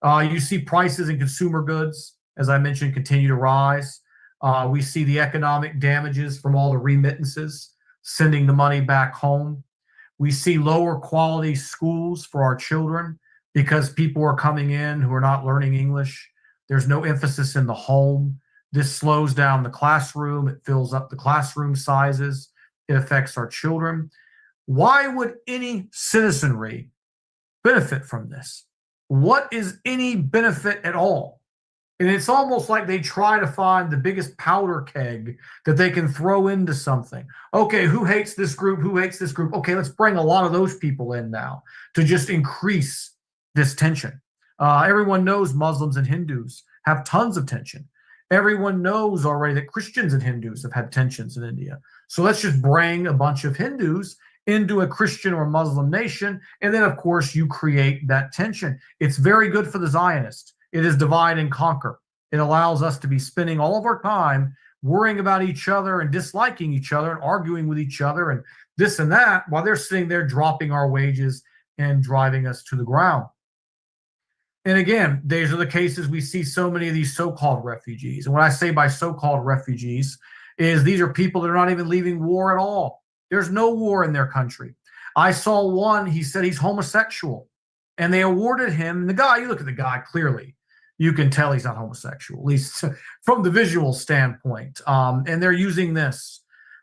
You see prices in consumer goods, as I mentioned, continue to rise. We see the economic damages from all the remittances, sending the money back home. We see lower quality schools for our children because people are coming in who are not learning English. There's no emphasis in the home. This slows down the classroom. It fills up the classroom sizes. It affects our children. Why would any citizenry benefit from this? What is any benefit at all? And it's almost like they try to find the biggest powder keg that they can throw into something. Okay, who hates this group? Who hates this group? Okay, let's bring a lot of those people in now to just increase this tension. Everyone knows Muslims and Hindus have tons of tension. Everyone knows already that Christians and Hindus have had tensions in India. So let's just bring a bunch of Hindus into a Christian or Muslim nation. And then, of course, you create that tension. It's very good for the Zionists. It is divide and conquer. It allows us to be spending all of our time worrying about each other and disliking each other and arguing with each other and this and that while they're sitting there dropping our wages and driving us to the ground. And again, these are the cases we see so many of these so-called refugees. And what I say by so-called refugees is these are people that are not even leaving war at all. There's no war in their country. I saw one, he said he's homosexual, and they awarded him, the guy, you look at the guy clearly, you can tell he's not homosexual, at least from the visual standpoint. And they're using this.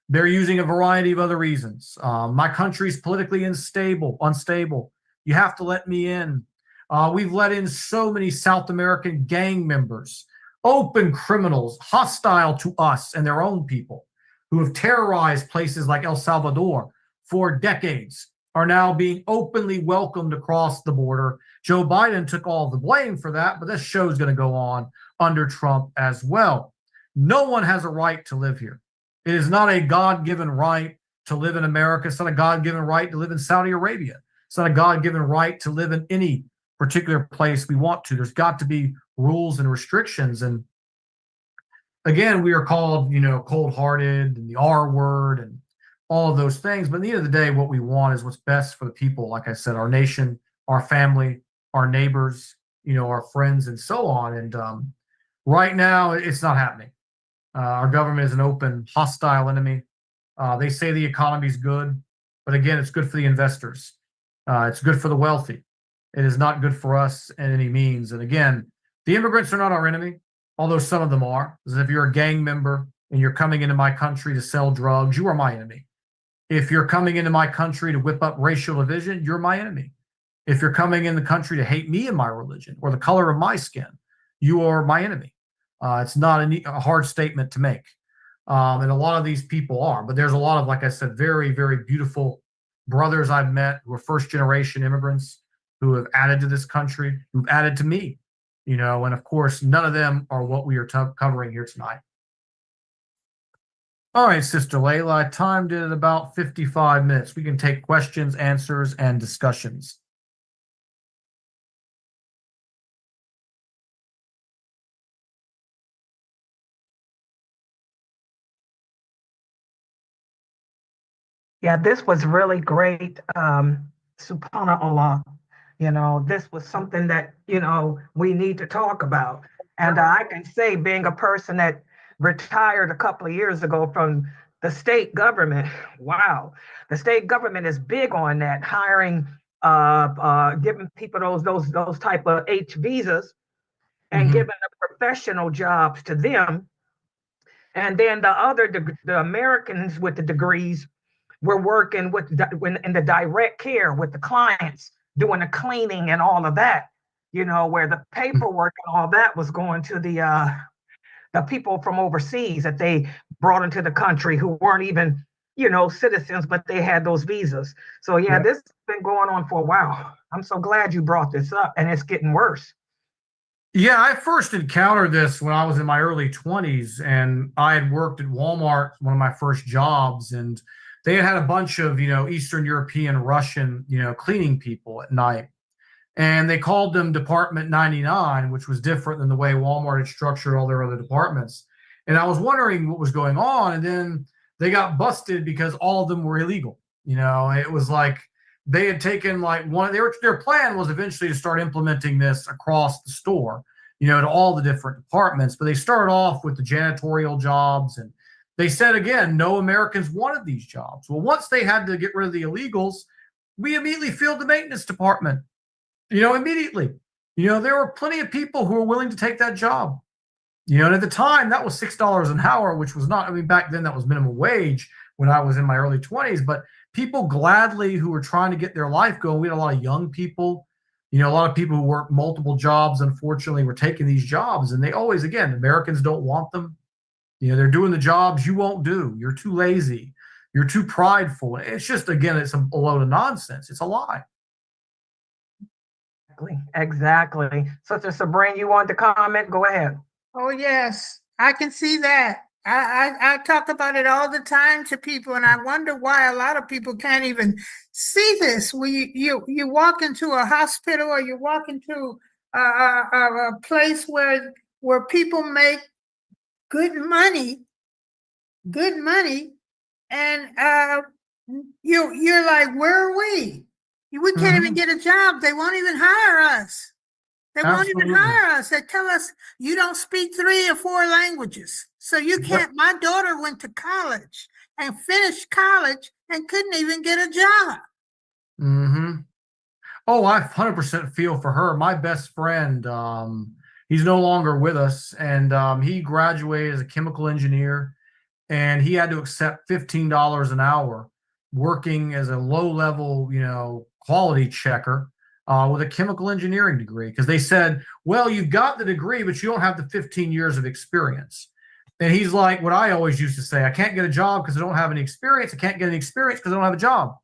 They're using a variety of other reasons. My country's politically unstable. You have to let me in. We've let in so many South American gang members, open criminals, hostile to us and their own people, who have terrorized places like El Salvador for decades, are now being openly welcomed across the border. Joe Biden took all the blame for that, but this show is going to go on under Trump as well. No one has a right to live here. It is not a God-given right to live in America. It's not a God-given right to live in Saudi Arabia. It's not a God-given right to live in any particular place we want to. There's got to be rules and restrictions. And again, we are called, cold-hearted and the R word and all of those things. But at the end of the day, what we want is what's best for the people. Like I said, our nation, our family, our neighbors, our friends, and so on. And right now, it's not happening. Our government is an open, hostile enemy. They say the economy is good, but again, it's good for the investors. It's good for the wealthy. It is not good for us in any means. And again, the immigrants are not our enemy, although some of them are. As if you're a gang member and you're coming into my country to sell drugs, you are my enemy. If you're coming into my country to whip up racial division, you're my enemy. If you're coming in the country to hate me and my religion or the color of my skin, you are my enemy. It's not a hard statement to make. And a lot of these people are. But there's a lot of, like I said, very, very beautiful brothers I've met who are first-generation immigrants who have added to this country, who've added to me, and of course, none of them are what we are covering here tonight. All right, Sister Laila, I timed it at about 55 minutes. We can take questions, answers, and discussions. Yeah, this was really great. Subhanallah. This was something that, we need to talk about. And I can say, being a person that retired a couple of years ago from the state government, wow, the state government is big on that, hiring, giving people those type of H visas and giving the professional jobs to them. And then the Americans with the degrees were working in the direct care with the clients, doing the cleaning and all of that, where the paperwork and all that was going to the people from overseas that they brought into the country who weren't even, citizens, but they had those visas. So this has been going on for a while. I'm so glad you brought this up, and it's getting worse. Yeah, I first encountered this when I was in my early 20s, and I had worked at Walmart, one of my first jobs, and they had a bunch of, Eastern European, Russian, cleaning people at night. And they called them Department 99, which was different than the way Walmart had structured all their other departments. And I was wondering what was going on. And then they got busted because all of them were illegal. It was like they had taken their plan was eventually to start implementing this across the store, to all the different departments. But they started off with the janitorial jobs, and they said, again, no Americans wanted these jobs. Well, once they had to get rid of the illegals, we immediately filled the maintenance department, immediately. There were plenty of people who were willing to take that job. And at the time, that was $6 an hour, which was not, back then that was minimum wage when I was in my early 20s, but people gladly who were trying to get their life going. We had a lot of young people, you know, a lot of people who work multiple jobs, unfortunately, were taking these jobs. And they always, again, Americans don't want them. You know, they're doing the jobs you won't do. You're too lazy. You're too prideful. It's just, again, it's a load of nonsense. It's a lie. Exactly. Sister Sabrina, you want to comment? Go ahead. Oh, yes, I can see that. I talk about it all the time to people, and I wonder why a lot of people can't even see this. When you walk into a hospital or you walk into a place where people make good money, and you're like, where are we? We can't even get a job. They won't even hire us. They won't even hire us. They tell us you don't speak 3 or 4 languages. So you can't. My daughter went to college and finished college and couldn't even get a job. Mm-hmm. Oh, I 100% feel for her. My best friend, he's no longer with us, and he graduated as a chemical engineer, and he had to accept $15 an hour working as a low-level, you know, quality checker with a chemical engineering degree, because they said, well, you've got the degree, but you don't have the 15 years of experience. And he's like, what I always used to say, I can't get a job because I don't have any experience. I can't get any experience because I don't have a job.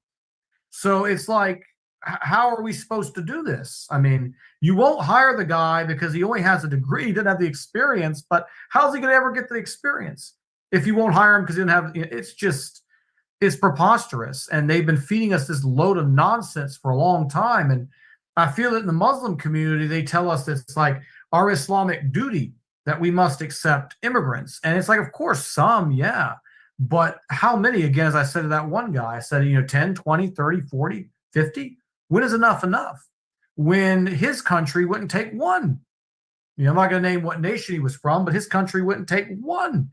So it's like, how are we supposed to do this? I mean, you won't hire the guy because he only has a degree, he didn't have the experience, but how's he going to ever get the experience if you won't hire him because he didn't have, it's just, it's preposterous. And they've been feeding us this load of nonsense for a long time. And I feel that in the Muslim community, they tell us that it's like our Islamic duty that we must accept immigrants. And it's like, of course, some, yeah. But how many? Again, as I said to that one guy, I said, 10, 20, 30, 40, 50. When is enough enough? When his country wouldn't take one. I'm not going to name what nation he was from, but his country wouldn't take one.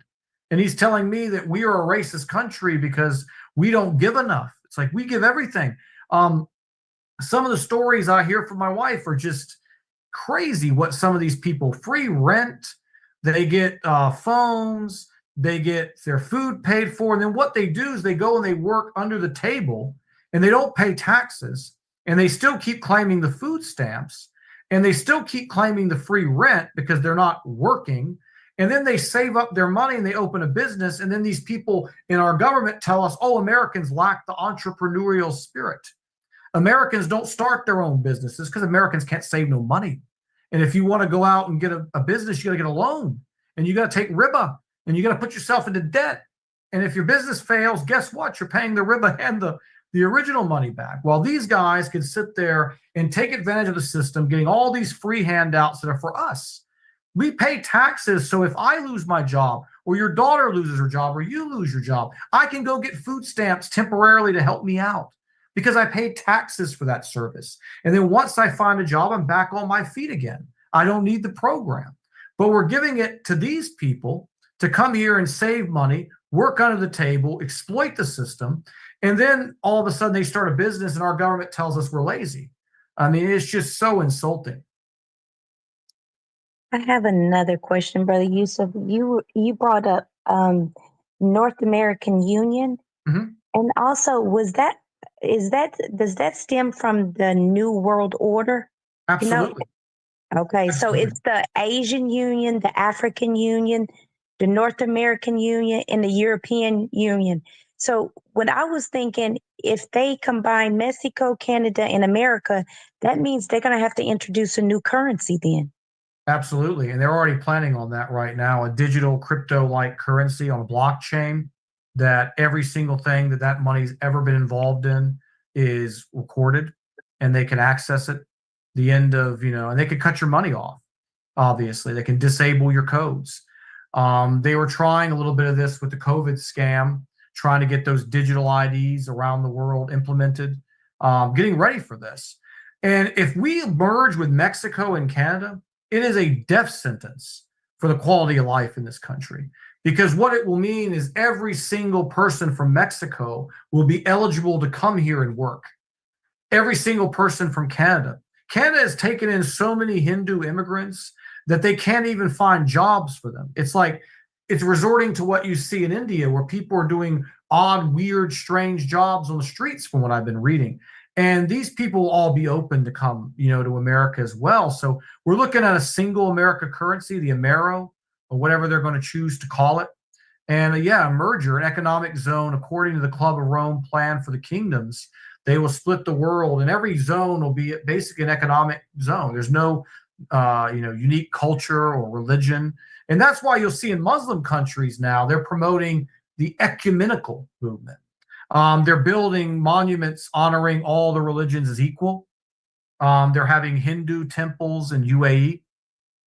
And he's telling me that we are a racist country because we don't give enough. It's like we give everything. Some of the stories I hear from my wife are just crazy. What some of these people, free rent, they get phones, they get their food paid for. And then what they do is they go and they work under the table and they don't pay taxes. And they still keep claiming the food stamps, and they still keep claiming the free rent because they're not working. And then they save up their money and they open a business. And then these people in our government tell us, oh, Americans lack the entrepreneurial spirit. Americans don't start their own businesses because Americans can't save no money. And if you want to go out and get a business, you got to get a loan, and you got to take riba, and you got to put yourself into debt. And if your business fails, guess what? You're paying the riba and the original money back. While these guys can sit there and take advantage of the system, getting all these free handouts that are for us. We pay taxes, so if I lose my job, or your daughter loses her job, or you lose your job, I can go get food stamps temporarily to help me out because I paid taxes for that service. And then once I find a job, I'm back on my feet again. I don't need the program. But we're giving it to these people to come here and save money, work under the table, exploit the system, and then all of a sudden they start a business and our government tells us we're lazy. I mean, it's just so insulting. I have another question, Brother Yusuf. You brought up North American Union, and also does that stem from the New World Order? Absolutely. Okay, Absolutely. So it's the Asian Union, the African Union, the North American Union, and the European Union. So what I was thinking, if they combine Mexico, Canada, and America, that means they're going to have to introduce a new currency then. Absolutely. And they're already planning on that right now, a digital crypto-like currency on a blockchain that every single thing that money's ever been involved in is recorded, and they can access it. The end of, and they can cut your money off. Obviously, they can disable your codes. They were trying a little bit of this with the COVID scam, trying to get those digital IDs around the world implemented, getting ready for this. And if we merge with Mexico and Canada, it is a death sentence for the quality of life in this country. Because what it will mean is every single person from Mexico will be eligible to come here and work. Every single person from Canada. Canada has taken in so many Hindu immigrants that they can't even find jobs for them. It's like it's resorting to what you see in India, where people are doing odd, weird, strange jobs on the streets, from what I've been reading. And these people will all be open to come, to America as well. So we're looking at a single America currency, the Amero, or whatever they're going to choose to call it. And a merger, an economic zone, according to the Club of Rome plan for the kingdoms. They will split the world, and every zone will be basically an economic zone. There's no, unique culture or religion. And that's why you'll see in Muslim countries now, they're promoting the ecumenical movement. They're building monuments honoring all the religions as equal. They're having Hindu temples in UAE.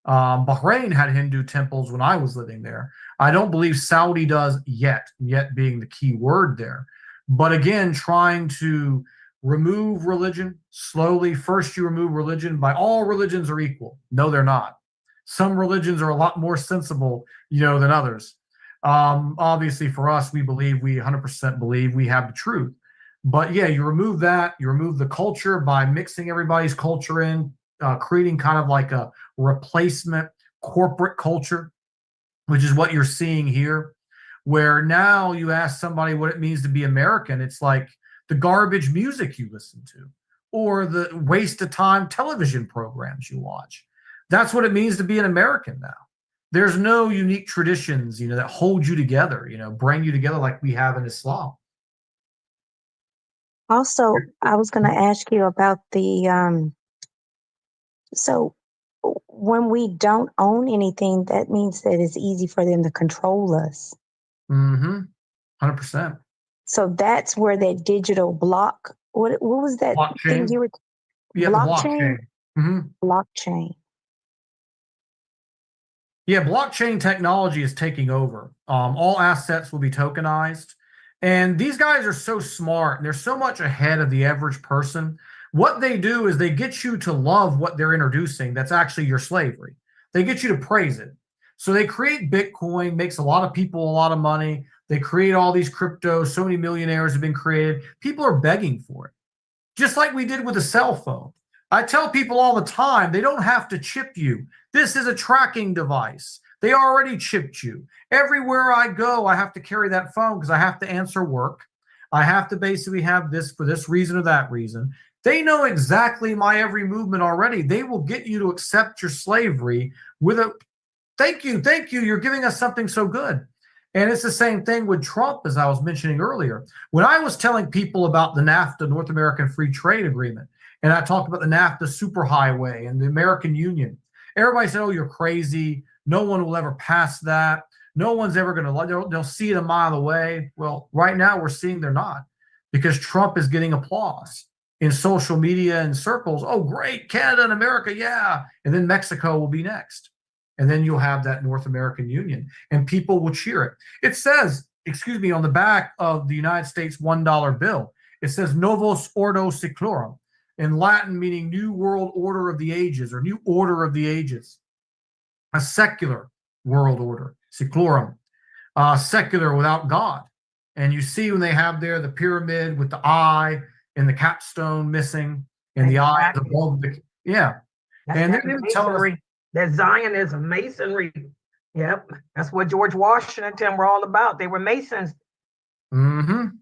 Bahrain had Hindu temples when I was living there. I don't believe Saudi does yet being the key word there. But again, trying to remove religion slowly. First, you remove religion by all religions are equal. No, they're not. Some religions are a lot more sensible, than others. Obviously, for us, we 100% believe we have the truth. But yeah, you remove that. You remove the culture by mixing everybody's culture in, creating kind of like a replacement corporate culture, which is what you're seeing here, where now you ask somebody what it means to be American. It's like the garbage music you listen to or the waste of time television programs you watch. That's what it means to be an American now. There's no unique traditions, that hold you together, bring you together like we have in Islam. Also, I was going to ask you about the, so when we don't own anything, that means that it's easy for them to control us. 100%. So that's where that digital block, what was that thing you were? Yeah, blockchain. Blockchain. Yeah, blockchain technology is taking over. All assets will be tokenized. And these guys are so smart and they're so much ahead of the average person. What they do is they get you to love what they're introducing. That's actually your slavery. They get you to praise it. So they create Bitcoin, makes a lot of people a lot of money. They create all these cryptos. So many millionaires have been created. People are begging for it. Just like we did with the cell phone. I tell people all the time, they don't have to chip you. This is a tracking device. They already chipped you. Everywhere I go, I have to carry that phone because I have to answer work. I have to basically have this for this reason or that reason. They know exactly my every movement already. They will get you to accept your slavery with a thank you, you're giving us something so good. And it's the same thing with Trump, as I was mentioning earlier. When I was telling people about the NAFTA, North American Free Trade Agreement, and I talked about the NAFTA superhighway and the American Union, everybody said, oh, you're crazy. No one will ever pass that. No one's ever going to, they'll see it a mile away. Well, right now we're seeing they're not, because Trump is getting applause in social media and circles. Oh, great, Canada and America, yeah. And then Mexico will be next. And then you'll have that North American Union, and people will cheer it. It says, on the back of the United States $1 bill, it says Novus Ordo Seclorum, in Latin meaning New World Order of the Ages, or New Order of the Ages, a secular world order, Seclorum, secular without God. And you see when they have there the pyramid with the eye and the capstone missing, and the eye above the, yeah. That's and that they're telling us that Zionism, masonry. Yep, that's what George Washington were all about. They were Masons. And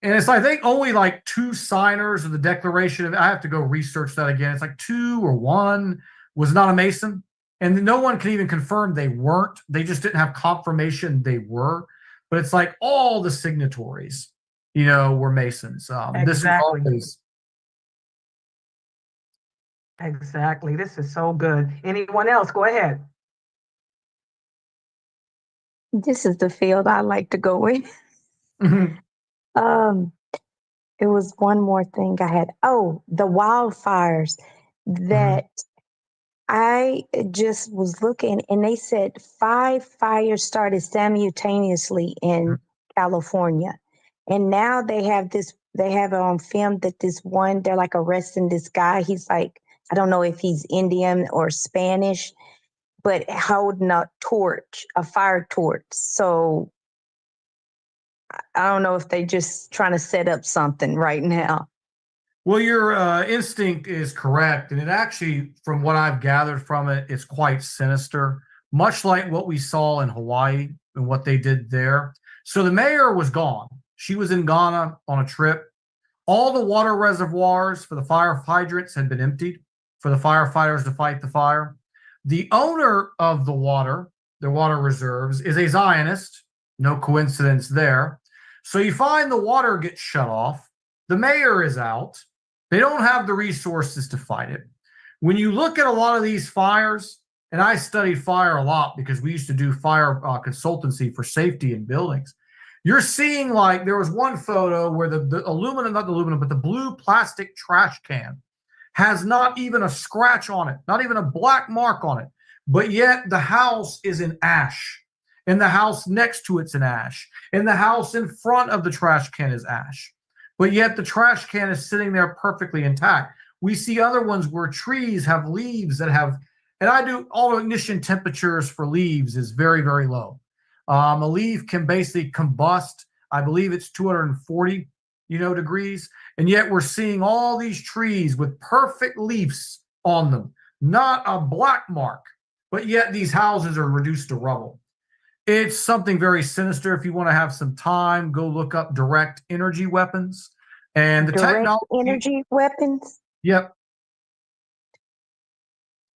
it's like, I think only like 2 signers of the Declaration of, I have to go research that again. It's like 2 or 1 was not a Mason. And no one can even confirm they weren't. They just didn't have confirmation they were. But it's like all the signatories, were Masons. Exactly. This Exactly. This is so good. Anyone else? Go ahead. This is the field I like to go in. It was one more thing I had. Oh, the wildfires that I just was looking, and they said 5 fires started simultaneously in California. And now they have it on film that this one, they're like arresting this guy. He's like, I don't know if he's Indian or Spanish, but holding a torch, a fire torch. So I don't know if they just trying to set up something right now. Well, your instinct is correct. And it actually, from what I've gathered from it, it's quite sinister. much like what we saw in Hawaii and what they did there. So the mayor was gone. She was in Ghana on a trip. All the water reservoirs for the fire hydrants had been emptied for the firefighters to fight the fire. The owner of the water reserves, is a Zionist. No coincidence there. So you find the water gets shut off. The mayor is out. They don't have the resources to fight it. When you look at a lot of these fires, and I studied fire a lot because we used to do fire consultancy for safety in buildings. You're seeing, like, there was one photo where the aluminum, not the aluminum, but the blue plastic trash can has not even a scratch on it, not even a black mark on it. But yet the house is in ash, and the house next to it's in ash, and the house in front of the trash can is ash. But yet the trash can is sitting there perfectly intact. We see other ones where trees have leaves that have, and I do all ignition temperatures for leaves is very, very low. A leaf can basically combust. I believe it's 240, degrees. And yet we're seeing all these trees with perfect leaves on them, not a black mark, but yet these houses are reduced to rubble. It's something very sinister. If you want to have some time, go look up direct energy weapons and the Direct technology. energy weapons. Yep.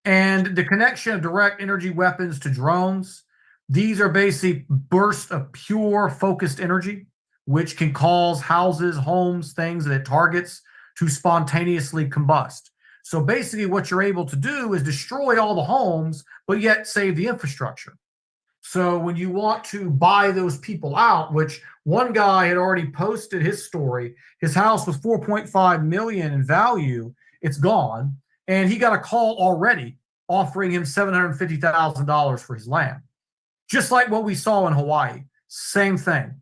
And the connection of direct energy weapons to drones. These are basically bursts of pure focused energy, which can cause houses, homes, things that it targets to spontaneously combust. So basically what you're able to do is destroy all the homes, but yet save the infrastructure. So when you want to buy those people out, which one guy had already posted his story, his house was 4.5 million in value, it's gone. And he got a call already offering him $750,000 for his land. Just like what we saw in Hawaii, same thing.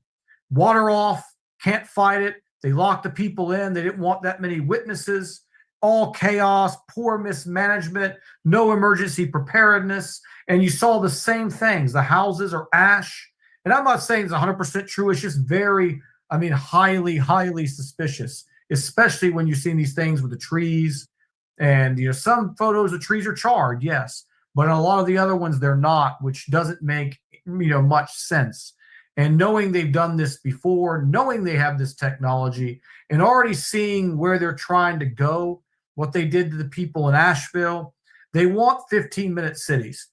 Water off, can't fight it. They locked the people in. They didn't want that many witnesses. All chaos, poor mismanagement, no emergency preparedness. And you saw the same things. The houses are ash. And I'm not saying it's 100% true. It's just very, highly, highly suspicious, especially when you're seeing these things with the trees. And, some photos of trees are charred, yes. But a lot of the other ones, they're not, which doesn't make, much sense. And knowing they've done this before, knowing they have this technology, and already seeing where they're trying to go, what they did to the people in Asheville, they want 15-minute cities.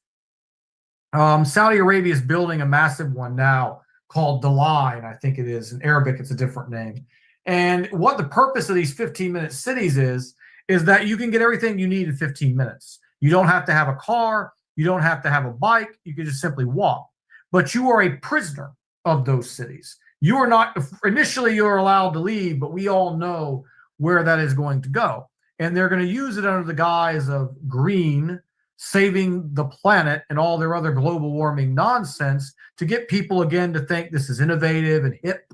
Saudi Arabia is building a massive one now called Daline, I think it is. In Arabic, it's a different name. And what the purpose of these 15-minute cities is that you can get everything you need in 15 minutes. You don't have to have a car. You don't have to have a bike. You can just simply walk. But you are a prisoner of those cities. You are not, initially you're allowed to leave, but we all know where that is going to go. And they're going to use it under the guise of green, saving the planet and all their other global warming nonsense to get people again to think this is innovative and hip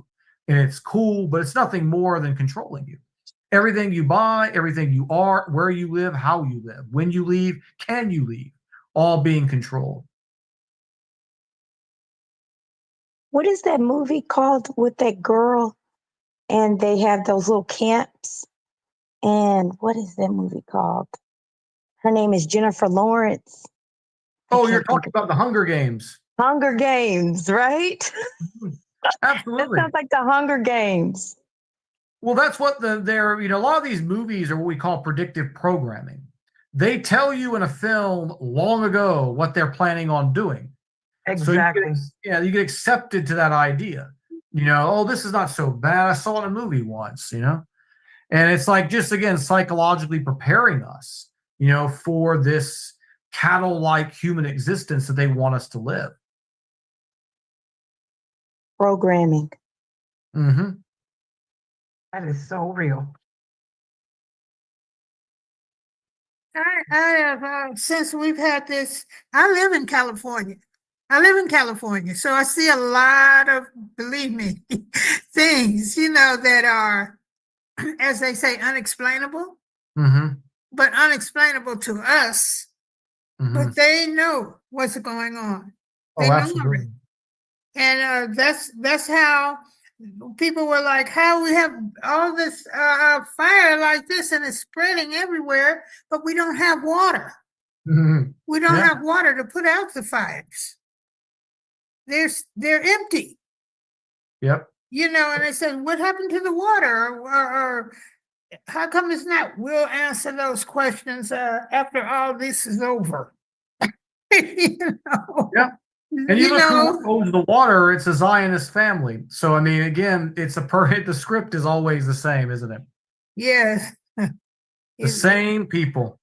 and it's cool, but it's nothing more than controlling you. Everything you buy, everything you are, where you live, how you live, when you leave, can you leave, all being controlled. What is that movie called with that girl and they have those little camps? And what is that movie called? Her name is Jennifer Lawrence. Oh, you're talking about the Hunger Games. Hunger Games, right? Absolutely. That sounds like the Hunger Games. Well, that's what they're, a lot of these movies are what we call predictive programming. They tell you in a film long ago what they're planning on doing. Exactly. So you get accepted to that idea. This is not so bad. I saw it in a movie once, And it's like, just again, psychologically preparing us, for this cattle-like human existence that they want us to live. Programming. Mm-hmm. That is so real. I have, since we've had this, I live in California. So I see a lot of, believe me, things, that are, as they say, unexplainable, but unexplainable to us. But they know what's going on. They know Absolutely. And that's how people were like, how we have all this fire like this and it's spreading everywhere, but we don't have water. We don't Yeah. have water to put out the fires. They're empty. Yep. You know, and I said, what happened to the water? Or how come it's not? We'll answer those questions after all this is over. You know? Yeah. And you look who owns the water, it's a Zionist family. So, I mean, again, it's the script is always the same, isn't it? Yes. The same people,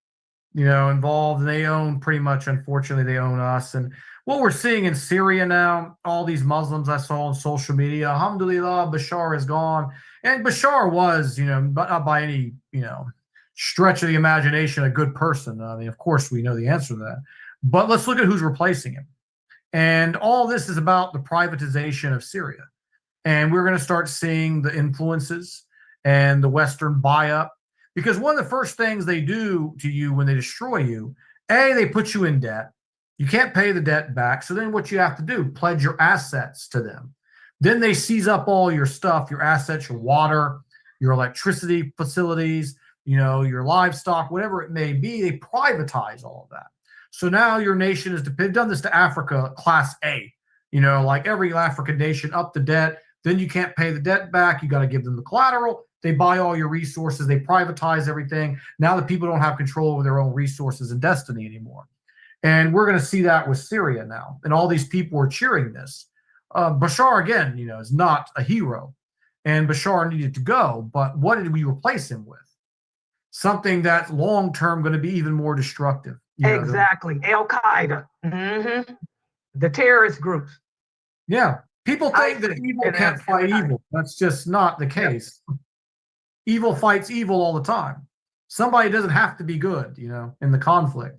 involved, and they own pretty much, unfortunately, they own us. And what we're seeing in Syria now, all these Muslims I saw on social media, alhamdulillah, Bashar is gone. And Bashar was, but not by any, stretch of the imagination, a good person. I mean, of course, we know the answer to that. But let's look at who's replacing him. And all this is about the privatization of Syria. And we're going to start seeing the influences and the Western buy-up. Because one of the first things they do to you when they destroy you, they put you in debt. You can't pay the debt back. So then what you have to do, pledge your assets to them. Then they seize up all your stuff, your assets, your water, your electricity facilities, your livestock, whatever it may be. They privatize all of that. So now your nation is, they've done this to Africa, class A, like every African nation, up the debt. Then you can't pay the debt back. You got to give them the collateral. They buy all your resources. They privatize everything. Now the people don't have control over their own resources and destiny anymore. And we're going to see that with Syria now. And all these people are cheering this. Bashar, again, is not a hero. And Bashar needed to go. But what did we replace him with? Something that's long-term going to be even more destructive. Exactly. Al-Qaeda. Mm-hmm. The terrorist groups. Yeah. People think that evil can't fight evil. That's just not the case. Yep. Evil fights evil all the time. Somebody doesn't have to be good, in the conflict.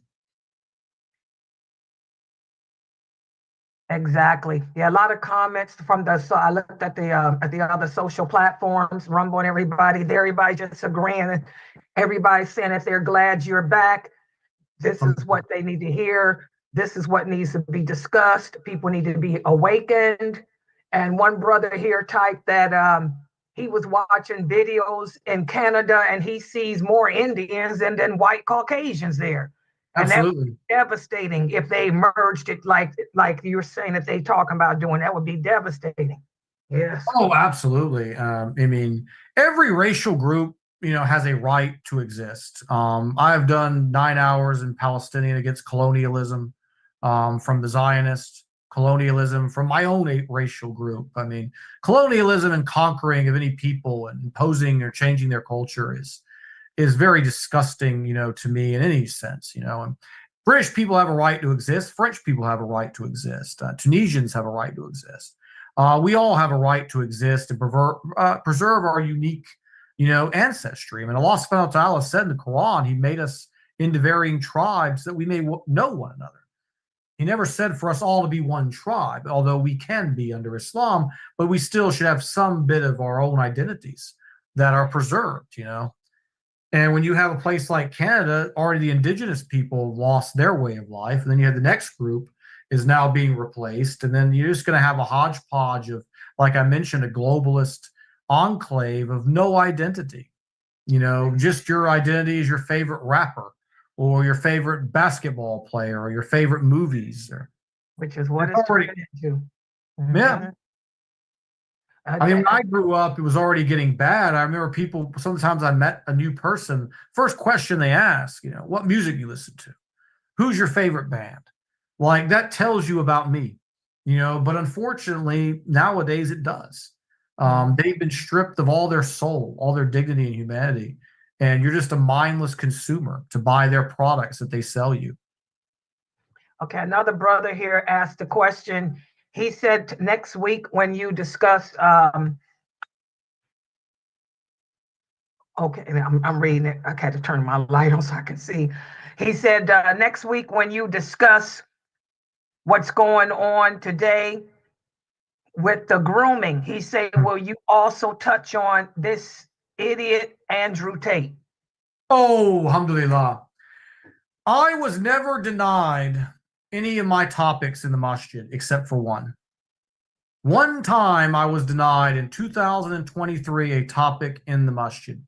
Exactly. Yeah, a lot of comments from so I looked at the other social platforms, Rumble and everybody just agreeing. Everybody's saying that they're glad you're back. This is what they need to hear. This is what needs to be discussed. People need to be awakened. And one brother here typed that he was watching videos in Canada and he sees more Indians than white Caucasians there. Absolutely. And that would be devastating if they merged it like you were saying that they talking about doing. That would be devastating. Yes. Oh, absolutely. I mean, every racial group, has a right to exist. I've done 9 hours in Palestinian against colonialism from the Zionists, colonialism from my own racial group. I mean, colonialism and conquering of any people and imposing or changing their culture is very disgusting, to me in any sense, And British people have a right to exist. French people have a right to exist. Tunisians have a right to exist. We all have a right to exist and preserve our unique, ancestry. I mean, Allah subhanahu wa ta'ala said in the Quran, he made us into varying tribes that we may know one another. He never said for us all to be one tribe, although we can be under Islam, but we still should have some bit of our own identities that are preserved, And when you have a place like Canada, already the indigenous people lost their way of life. And then you have the next group is now being replaced. And then you're just going to have a hodgepodge of, like I mentioned, a globalist enclave of no identity. Just your identity is your favorite rapper or your favorite basketball player or your favorite movies. Which is what it's turning into. Mm-hmm. Yeah. I mean, when I grew up, it was already getting bad. I remember people, sometimes I met a new person, first question they ask, what music you listen to? Who's your favorite band? Like, that tells you about me, but unfortunately, nowadays it does. They've been stripped of all their soul, all their dignity and humanity, and you're just a mindless consumer to buy their products that they sell you. Okay, another brother here asked a question. He said next week when you discuss, okay, I'm reading it. I had to turn my light on so I can see. He said next week when you discuss what's going on today with the grooming, he said, will you also touch on this idiot Andrew Tate? Oh, alhamdulillah. I was never denied any of my topics in the masjid except for one. One time I was denied in 2023 a topic in the masjid,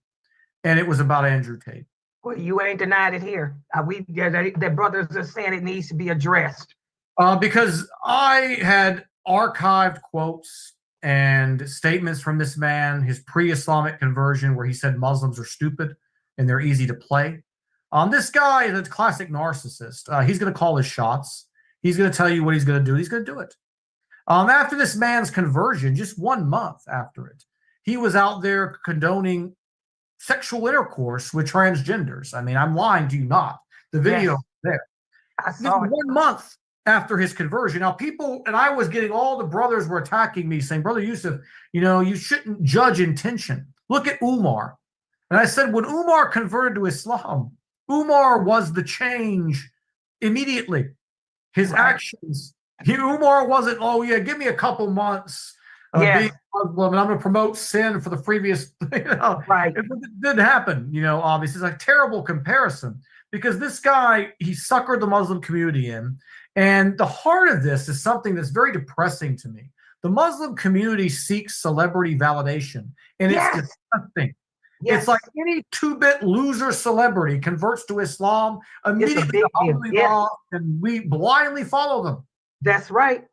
and it was about Andrew Tate. Well, you ain't denied it here. The brothers are saying it needs to be addressed. Because I had archived quotes and statements from this man, his pre-Islamic conversion, where he said Muslims are stupid and they're easy to play. This guy is a classic narcissist. He's going to call his shots. He's going to tell you what he's going to do. He's going to do it. After this man's conversion, just 1 month after it, he was out there condoning sexual intercourse with transgenders. I mean, I'm lying to you not. The video is there. I saw it. 1 month after his conversion. Now, people, and I was getting, all the brothers were attacking me saying, Brother Yusuf, you shouldn't judge intention. Look at Umar. And I said, when Umar converted to Islam, Umar was the change immediately. His actions, Umar wasn't, oh yeah, give me a couple months of being Muslim and I'm going to promote sin for the previous, Right. It didn't happen, obviously. It's a terrible comparison because this guy, he suckered the Muslim community in. And the heart of this is something that's very depressing to me. The Muslim community seeks celebrity validation, and it's disgusting. Yes. It's like any two-bit loser celebrity converts to Islam, immediately and we blindly follow them. That's right.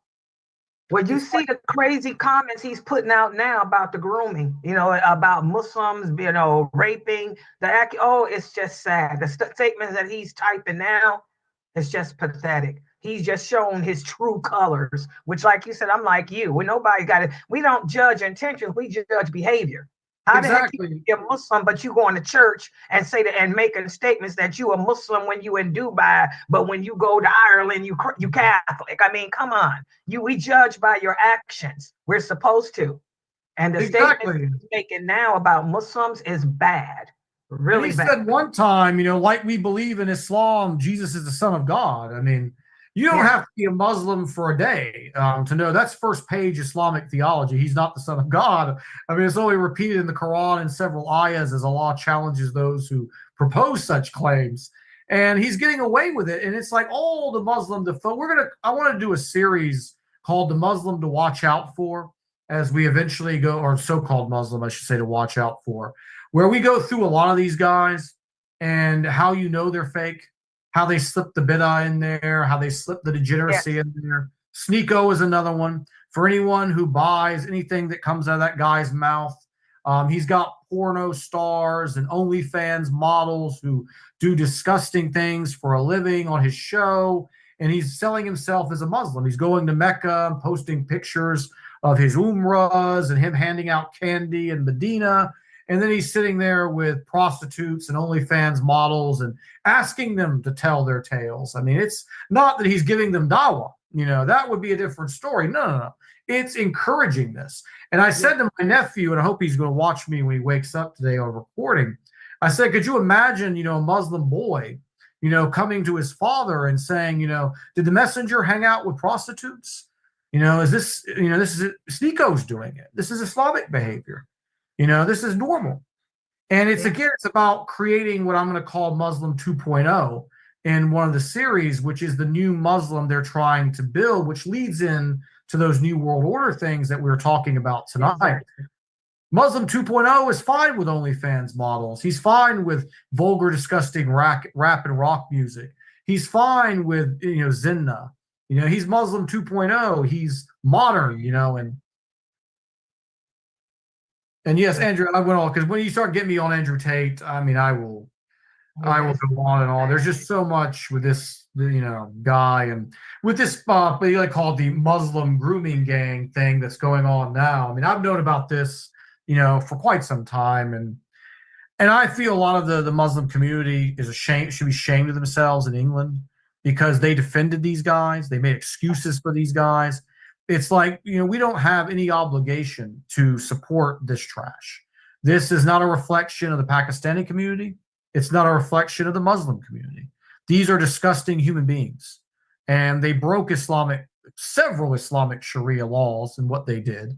Well, you see the crazy comments he's putting out now about the grooming, about Muslims, raping. It's just sad. The statements that he's typing now, it's just pathetic. He's just showing his true colors, which, like you said, I'm like you. When nobody got it, we don't judge intentions, we judge behavior. How the heck you be a Muslim, but you going to church and say that and making statements that you a Muslim when you in Dubai, but when you go to Ireland, you Catholic. I mean, come on. We judge by your actions. We're supposed to. And the statement he's making now about Muslims is bad. Really bad. He said one time, like we believe in Islam, Jesus is the Son of God. I mean, you don't have to be a Muslim for a day to know that's first page Islamic theology. He's not the Son of God. I mean, it's only repeated in the Quran and several ayahs as Allah challenges those who propose such claims. And he's getting away with it. And it's like all the Muslim I want to do a series called The Muslim to Watch Out For, as we eventually go, or so-called Muslim, I should say, to watch out for, where we go through a lot of these guys and how they're fake. How they slip the bid'ah in there, how they slip the degeneracy in there. Sneeko is another one. For anyone who buys anything that comes out of that guy's mouth, he's got porno stars and OnlyFans models who do disgusting things for a living on his show, and he's selling himself as a Muslim. He's going to Mecca and posting pictures of his umrahs and him handing out candy in Medina. And then he's sitting there with prostitutes and OnlyFans models and asking them to tell their tales. I mean, it's not that he's giving them dawah. That would be a different story. No. It's encouraging this. And I said to my nephew, and I hope he's going to watch me when he wakes up today on recording, I said, could you imagine, a Muslim boy, coming to his father and saying, did the messenger hang out with prostitutes? This is Sneeko's doing it. This is Islamic behavior. This is normal. And it's about creating what I'm going to call Muslim 2.0 in one of the series, which is the new Muslim they're trying to build, which leads in to those new world order things that we were talking about tonight. Exactly. Muslim 2.0 is fine with OnlyFans models. He's fine with vulgar, disgusting rap and rock music. He's fine with, Zinna. He's Muslim 2.0. He's modern, And yes, Andrew, I went on because when you start getting me on Andrew Tate, I mean, I will go on and on. There's just so much with this, guy and with this, what you call it, the Muslim grooming gang thing that's going on now. I mean, I've known about this, for quite some time, and I feel a lot of the Muslim community should be ashamed of themselves in England because they defended these guys. They made excuses for these guys. It's like, we don't have any obligation to support this trash. This is not a reflection of the Pakistani community. It's not a reflection of the Muslim community. These are disgusting human beings. And they broke several Islamic Sharia laws in what they did.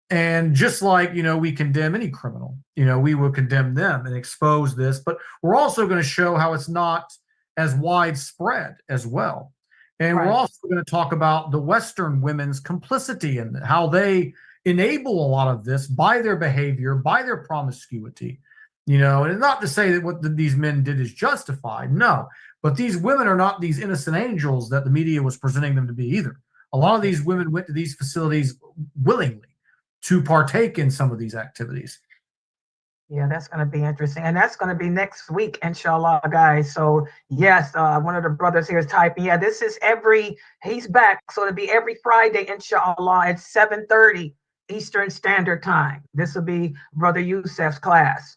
And just like, we condemn any criminal, we will condemn them and expose this. But we're also going to show how it's not as widespread as well. And we're also going to talk about the Western women's complicity and how they enable a lot of this by their behavior, by their promiscuity. You know, and not to say that what these men did is justified, no, but these women are not these innocent angels that the media was presenting them to be either. A lot of these women went to these facilities willingly to partake in some of these activities. Yeah, that's going to be interesting. And that's going to be next week, inshallah, guys. So, yes, one of the brothers here is typing. Yeah, this is he's back. So it'll be every Friday, inshallah, at 7:30 Eastern Standard Time. This will be Brother Yusuf's class.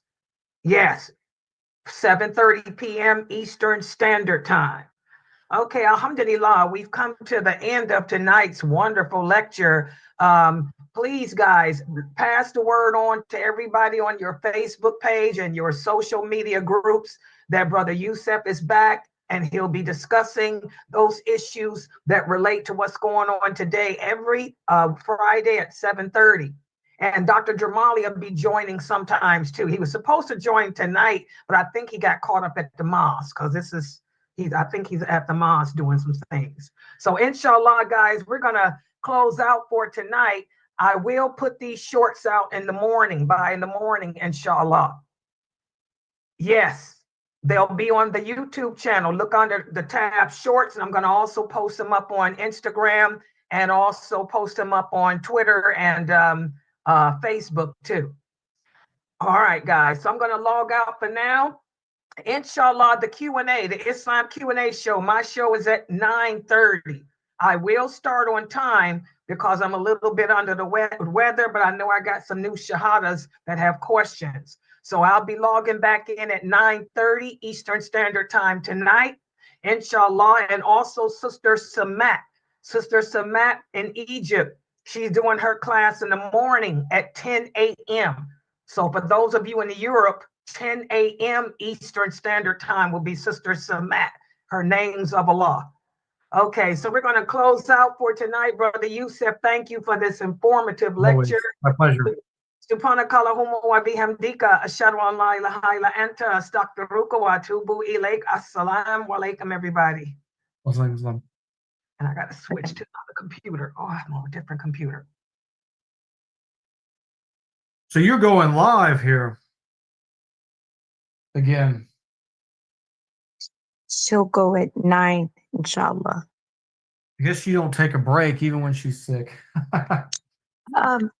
Yes, 7:30 p.m. Eastern Standard Time. Okay, alhamdulillah, we've come to the end of tonight's wonderful lecture. Please, guys, pass the word on to everybody on your Facebook page and your social media groups that Brother Yusuf is back, and he'll be discussing those issues that relate to what's going on today every Friday at 7:30. And Dr. Jamali will be joining sometimes too. He was supposed to join tonight, but I think he got caught up at the mosque because I think he's at the mosque doing some things. So inshallah, guys, we're going to close out for tonight. I will put these shorts out in the morning, inshallah. Yes, they'll be on the YouTube channel. Look under the tab shorts, and I'm going to also post them up on Instagram and also post them up on Twitter and Facebook too. All right, guys. So I'm going to log out for now. Inshallah, the Q&A, the Islam Q&A show, my show is at 9:30. I will start on time because I'm a little bit under the weather, but I know I got some new shahadas that have questions. So I'll be logging back in at 9:30 Eastern Standard Time tonight, inshallah. And also Sister Samat in Egypt, she's doing her class in the morning at 10 a.m. So for those of you in Europe, 10 a.m. Eastern Standard Time will be Sister Samat, her names of Allah. Okay, so we're going to close out for tonight, Brother Yusuf. Thank you for this informative lecture. My pleasure. Subhanakallahumma wa bihamdika ashhadu an la ilaha illa anta astaghfiruka wa atubu ilaik. Assalamu alaikum, everybody. Muslim. And I got to switch to another computer. Oh, I'm on a different computer. So you're going live here again. She'll go at 9, inshallah. I guess you don't take a break even when she's sick. Um,